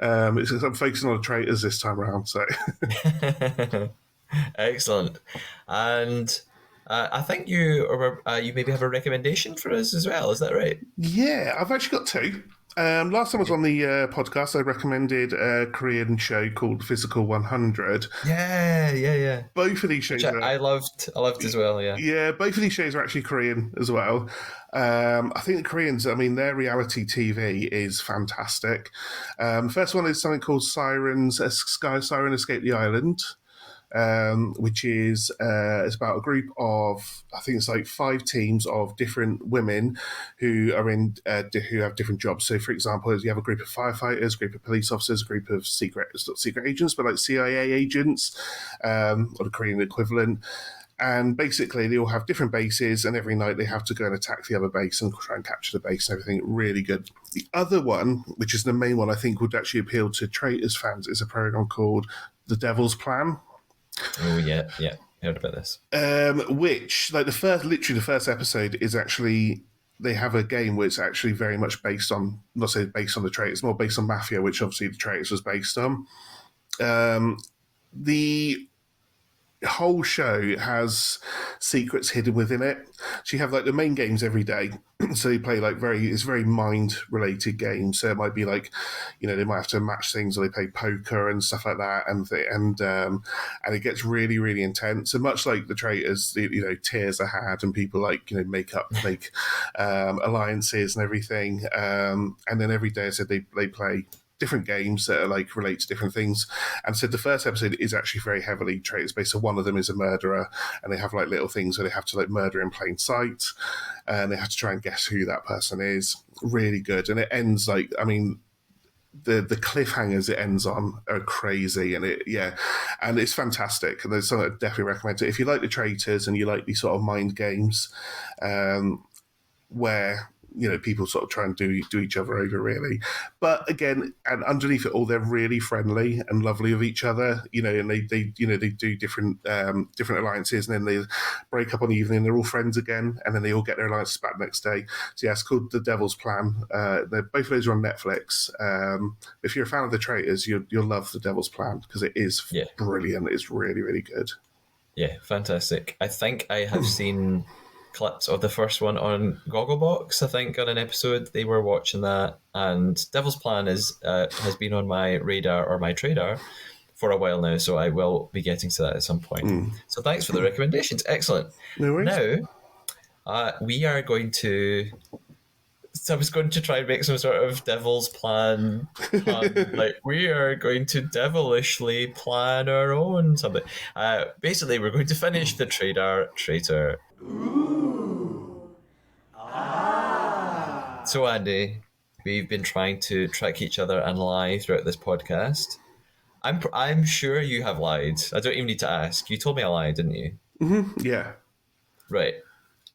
B: I'm focusing on the Traitors this time around. So
A: excellent, and I think you maybe have a recommendation for us as well. Is that right?
B: Yeah, I've actually got two. Last time I was on the podcast, I recommended a Korean show called Physical 100.
A: Yeah.
B: Both of these shows
A: I loved as well, yeah.
B: Yeah, both of these shows are actually Korean as well. I think the Koreans, I mean, their reality TV is fantastic. First one is something called Sky Siren Escape the Island. Which is it's about a group of, I think it's like 5 teams of different women who are in who have different jobs. So, for example, you have a group of firefighters, a group of police officers, a group of not secret agents, but like CIA agents, or the Korean equivalent. And basically, they all have different bases, and every night they have to go and attack the other base and try and capture the base and everything. Really good. The other one, which is the main one I think would actually appeal to Traitors fans, is a program called The Devil's Plan.
A: Oh yeah, yeah. Heard about this.
B: Which like literally the first episode is actually they have a game where it's actually very much based on, not say based on the Traitors, more based on Mafia, which obviously the Traitors was based on. The whole show has secrets hidden within it. So you have like the main games every day. So you play like it's very mind related games. So it might be like, they might have to match things, or they play poker and stuff like that, and it gets really really intense. And much like the Traitors, tiers are had, and people like make alliances and everything. And then every day, I said they play different games that are like relate to different things. And so the first episode is actually very heavily Traitors based. So one of them is a murderer, and they have like little things where they have to like murder in plain sight, and they have to try and guess who that person is. Really good. And it ends like, I mean, the cliffhangers it ends on are crazy, and and it's fantastic. And there's something I definitely recommend it if you like the Traitors and you like these sort of mind games, where people sort of try and do each other over, really. But again, and underneath it all, they're really friendly and lovely with each other. And they do different alliances, and then they break up on the evening. They're all friends again, and then they all get their alliances back the next day. So yeah, it's called The Devil's Plan. Both of those are on Netflix. If you're a fan of the Traitors, you'll love The Devil's Plan, because it is brilliant. It's really really good.
A: Yeah, fantastic. I think I have seen clips of the first one on Gogglebox. I think on an episode they were watching that, and Devil's Plan has been on my radar or my tradar for a while now, so I will be getting to that at some point. So thanks for the recommendations. Excellent.
B: No worries.
A: Now, we are going to. So I was going to try and make some sort of devil's plan pun. Like, we are going to devilishly plan our own something. Basically, we're going to finish the Traitor. So, Andy, we've been trying to trick each other and lie throughout this podcast. I'm sure you have lied. I don't even need to ask. You told me a lie, didn't you?
B: Mm-hmm. Yeah.
A: Right.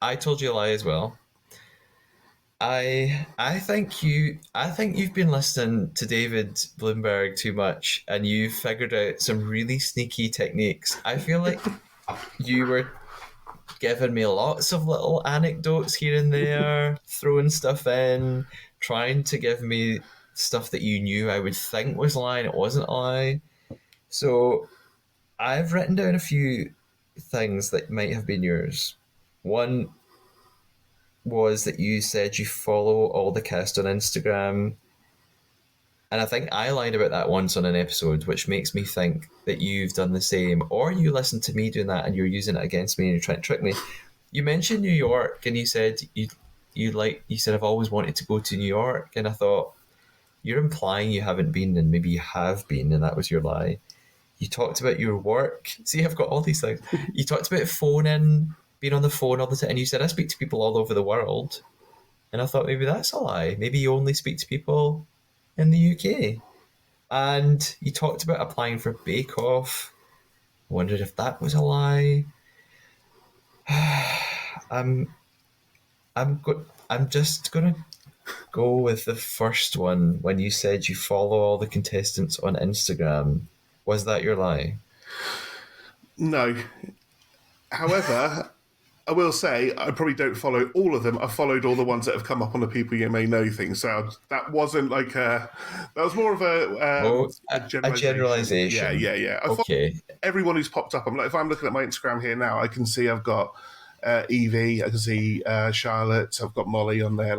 A: I told you a lie as well. I think you've been listening to David Bloomberg too much, and you've figured out some really sneaky techniques. I feel like you were giving me lots of little anecdotes here and there, throwing stuff in, trying to give me stuff that you knew I would think was a lie and it wasn't a lie. So I've written down a few things that might have been yours. One was that you said you follow all the cast on Instagram. And I think I lied about that once on an episode, which makes me think that you've done the same. Or you listened to me doing that and you're using it against me and you're trying to trick me. You mentioned New York and you said you said I've always wanted to go to New York, and I thought you're implying you haven't been, and maybe you have been, and that was your lie. You talked about your work. See, I've got all these things. You talked about phoning, being on the phone all the time, and you said I speak to people all over the world. And I thought maybe that's a lie. Maybe you only speak to people in the UK. And you talked about applying for Bake Off. I wondered if that was a lie. I'm just gonna go with the first one when you said you follow all the contestants on Instagram. Was that your lie?
B: No. However, I will say I probably don't follow all of them. I've followed all the ones that have come up on the People You May Know thing. So that wasn't like that was more of a
A: generalization.
B: Yeah. I
A: okay.
B: Everyone who's popped up. I'm like, if I'm looking at my Instagram here now, I can see I've got Evie, I can see Charlotte, I've got Molly on there.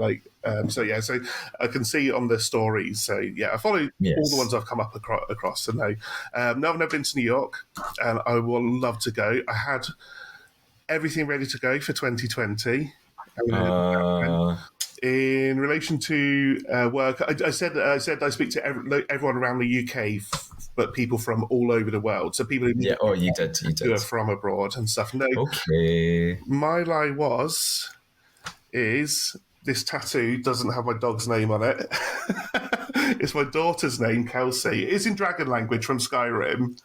B: So I can see on the stories. So yeah, I follow all the ones I've come up across. So no, I've never been to New York, and I will love to go. I had everything ready to go for 2020. In relation to work, I said I speak to everyone around the UK, but people from all over the world. So people who are from abroad and stuff. No,
A: okay.
B: My lie is this tattoo doesn't have my dog's name on it. It's my daughter's name, Kelsey. It's in dragon language from Skyrim.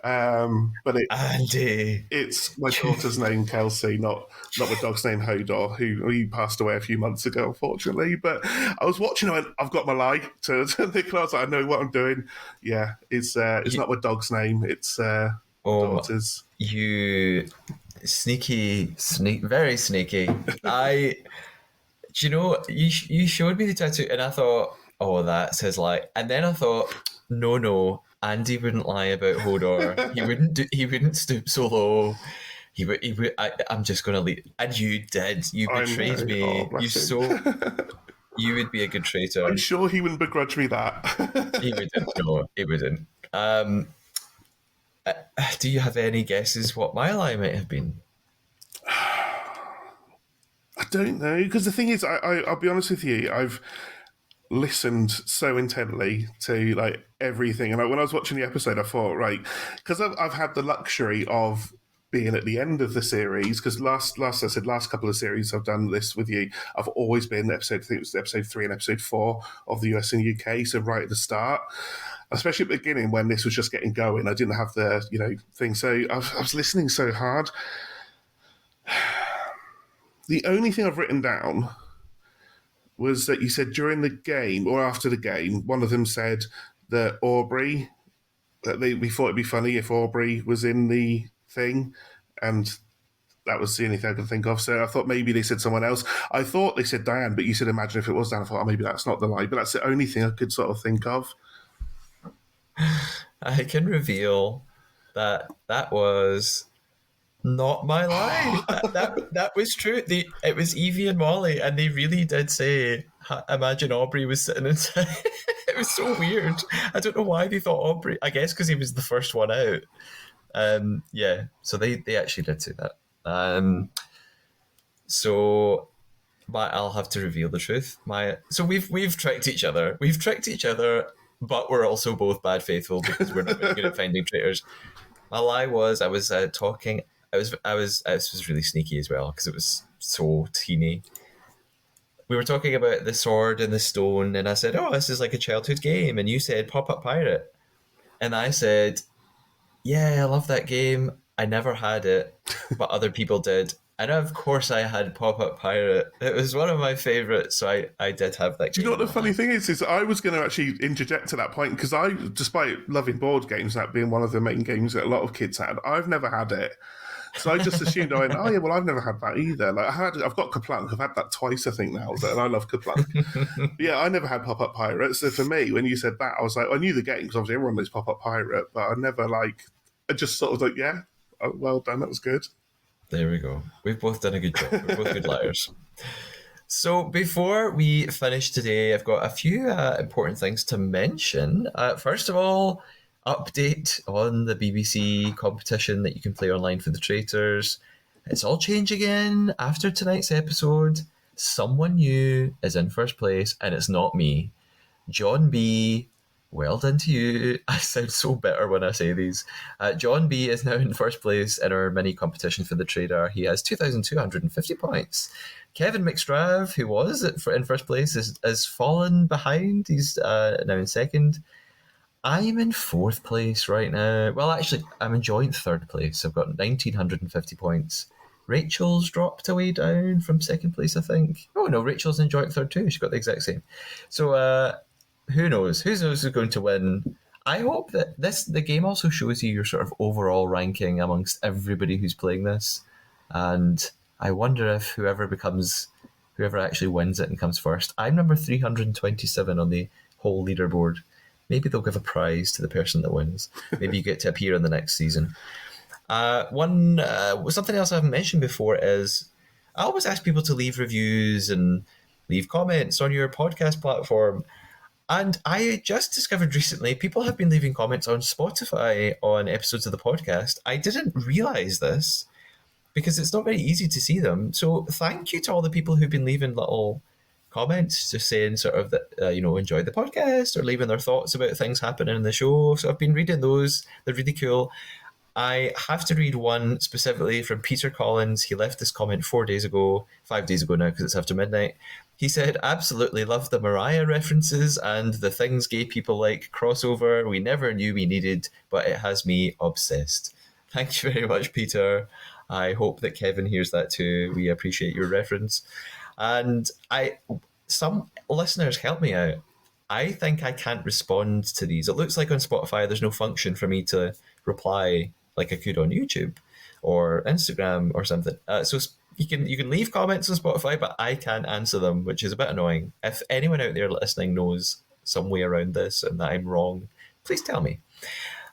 B: But
A: Andy,
B: it's my daughter's name, Kelsey, not my dog's name, Hodor, who he passed away a few months ago, unfortunately. But I was watching it, I've got my lie to Nicola. I was like, I know what I'm doing. Yeah, it's not my dog's name. It's
A: Oh,
B: daughters.
A: you very sneaky. Do you know, you showed me the tattoo, and I thought, oh, that's his lie. And then I thought, no, no, Andy wouldn't lie about Hodor. He wouldn't stoop so low. He would. I'm just going to leave. And you did. You
B: I
A: betrayed
B: know. Oh,
A: me.
B: bless him.
A: You would be a good
B: I'm
A: traitor.
B: sure he wouldn't begrudge me
A: He
B: that.
A: wouldn't. No, he wouldn't. Do you have any guesses what my lie might have been?
B: I don't know, because the thing is, I'll be honest with you, I've listened so intently to like everything, and when I was watching the episode, I thought, right, because I've had the luxury of being at the end of the series, because last couple of series I've done this with you, I've always been episode, I think it was episode 3 and episode 4 of the US and UK, so right at the start, especially at the beginning when this was just getting going, I didn't have the thing, so I was listening so hard. The only thing I've written down was that you said during the game or after the game, one of them said that Aubrey, that we thought it'd be funny if Aubrey was in the thing, and that was the only thing I could think of. So I thought maybe they said someone else. I thought they said Diane, but you said imagine if it was Diane. I thought, oh, maybe that's not the lie, but that's the only thing I could sort of think of.
A: I can reveal that that was not my lie. That was true. It was Evie and Molly, and they really did say, "Imagine Aubrey was sitting inside." It was so weird. I don't know why they thought Aubrey. I guess because he was the first one out. Yeah, so they actually did say that. So I'll have to reveal the truth. So we've tricked each other. We've tricked each other, but we're also both bad faithful because we're not very good at finding traitors. My lie was I was talking. This was really sneaky as well because it was so teeny. We were talking about the sword and the stone, and I said, "Oh, this is like a childhood game," and you said "Pop Up Pirate," and I said, "Yeah, I love that game. I never had it, but other people did." And of course, I had Pop Up Pirate. It was one of my favorites, so I did have that
B: Do you know
A: game
B: what
A: in
B: the
A: my
B: funny
A: hand.
B: thing is I was going to actually interject to that point because despite loving board games, that being one of the main games that a lot of kids had, I've never had it. So I just assumed, I went, oh yeah, well I've never had that either. Like I've got Kaplunk, I've had that twice I think now, and I love Kaplunk. But yeah, I never had Pop Up Pirate. So for me, when you said that, I was like, I knew the game because obviously everyone knows Pop Up Pirate, but I never I just sort of like, yeah, oh, well done, that was good.
A: There we go. We've both done a good job. We're both good liars. So before we finish today, I've got a few important things to mention. First of all, update on the BBC competition that you can play online for the traitors. It's all change again after tonight's episode. Someone new is in first place, and it's not me. John B. Well done to you. I sound so bitter when I say these. John B is now in first place in our mini competition for the trader. He has 2,250 points. Kevin McStrav, who was in first place, has fallen behind. He's now in second. I'm in fourth place right now. Well, actually, I'm in joint third place. I've got 1,950 points. Rachel's dropped away down from second place, I think. Oh, no, Rachel's in joint third too. She's got the exact same. So, who knows? Who knows who's going to win? I hope that the game also shows you your sort of overall ranking amongst everybody who's playing this, and I wonder if whoever actually wins it and comes first. I'm number 327 on the whole leaderboard. Maybe they'll give a prize to the person that wins. Maybe you get to appear in the next season. Something else I haven't mentioned before is I always ask people to leave reviews and leave comments on your podcast platform. And I just discovered recently people have been leaving comments on Spotify on episodes of the podcast. I didn't realize this because it's not very easy to see them. So thank you to all the people who've been leaving little comments, just saying sort of that enjoy the podcast or leaving their thoughts about things happening in the show. So I've been reading those. They're really cool. I have to read one specifically from Peter Collins. He left this comment 5 days ago now because it's after midnight. He said, absolutely love the Mariah references and the things gay people like crossover we never knew we needed, but it has me obsessed. Thank you very much, Peter. I hope that Kevin hears that too. We appreciate your reference. And some listeners help me out. I think I can't respond to these. It looks like on Spotify there's no function for me to reply like I could on YouTube or Instagram or something. So you can leave comments on Spotify, but I can't answer them, which is a bit annoying. If anyone out there listening knows some way around this and that I'm wrong, please tell me.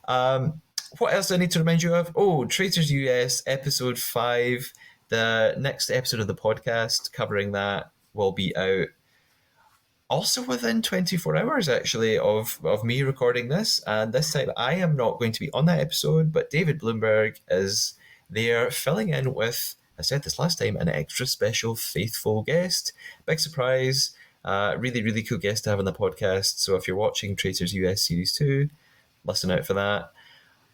A: What else do I need to remind you of? Oh, Traitors US episode 5. The next episode of the podcast covering that will be out also within 24 hours, actually, of me recording this. And this time I am not going to be on that episode, but David Bloomberg is there filling in with, I said this last time, an extra special faithful guest. Big surprise. Really, really cool guest to have on the podcast. So if you're watching Traitors US Series 2, listen out for that.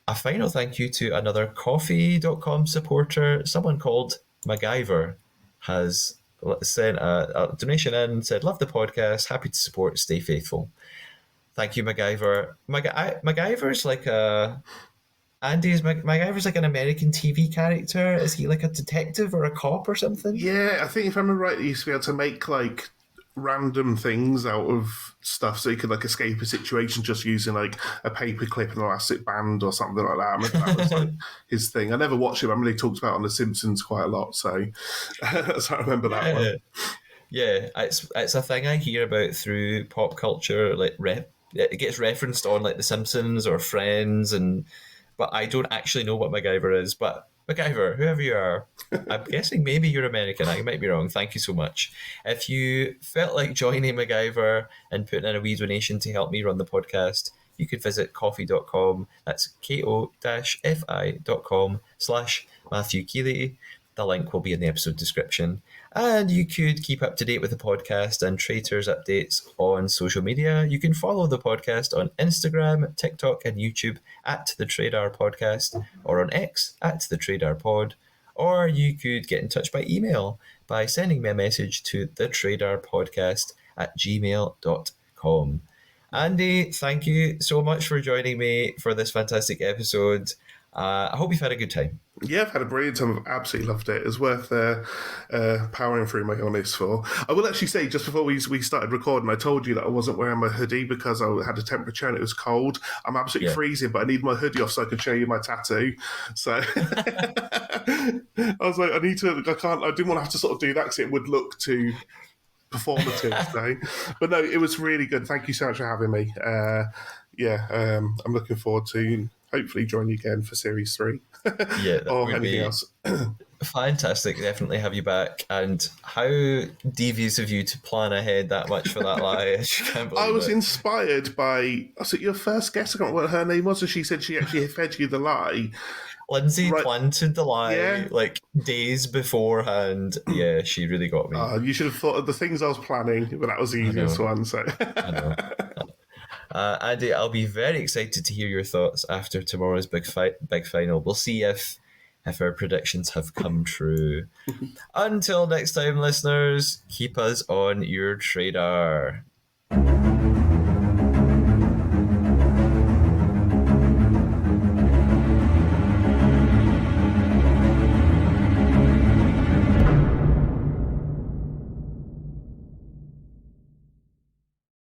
A: A final thank you to another coffee.com supporter, someone called MacGyver, has sent a donation in and said, love the podcast, happy to support, stay faithful. Thank you, MacGyver. MacGyver's like MacGyver's like an American TV character. Is he like a detective or a cop or something?
B: Yeah, I think if I remember right, he used to be able to make like random things out of stuff so he could like escape a situation just using like a paper clip and an elastic band or something like that. I remember that was like his thing. I never watched it, but I remember he talked about it on The Simpsons quite a lot, so I remember that one.
A: Yeah, it's a thing I hear about through pop culture. Like it gets referenced on like The Simpsons or Friends, but I don't actually know what MacGyver is. But MacGyver, whoever you are, I'm guessing maybe you're American. I might be wrong. Thank you so much. If you felt like joining MacGyver and putting in a wee donation to help me run the podcast, you could visit ko-fi.com. That's ko-fi.com/Matthew Keeley. The link will be in the episode description. And you could keep up to date with the podcast and Traitors updates on social media. You can follow the podcast on Instagram, TikTok, and YouTube at the Traidar Podcast, or on X at the Traidar Pod. Or you could get in touch by email by sending me a message to thetradar.podcast@gmail.com. Andy, thank you so much for joining me for this fantastic episode. I hope you've had a good time.
B: Yeah, I've had a brilliant time. I've absolutely loved it. It's worth powering through my illness for. I will actually say, just before we started recording, I told you that I wasn't wearing my hoodie because I had a temperature and it was cold. I'm absolutely freezing, but I need my hoodie off so I can show you my tattoo. So I was like, I didn't want to have to sort of do that because it would look too performative. So. But no, it was really good. Thank you so much for having me. I'm looking forward to hopefully join you again for Series 3.
A: Yeah, that
B: or
A: would
B: anything
A: be
B: else.
A: Fantastic. Definitely have you back. And how devious of you to plan ahead that much for that lie.
B: I was inspired by, was it your first guest? I can't remember what her name was, and she said she actually fed you the lie.
A: Lindsay planted the lie like days beforehand. Yeah, she really got me.
B: You should have thought of the things I was planning, but that was the easiest one. So.
A: I know. Andy, I'll be very excited to hear your thoughts after tomorrow's big final. We'll see if our predictions have come true. Until next time, listeners, keep us on your Traidar.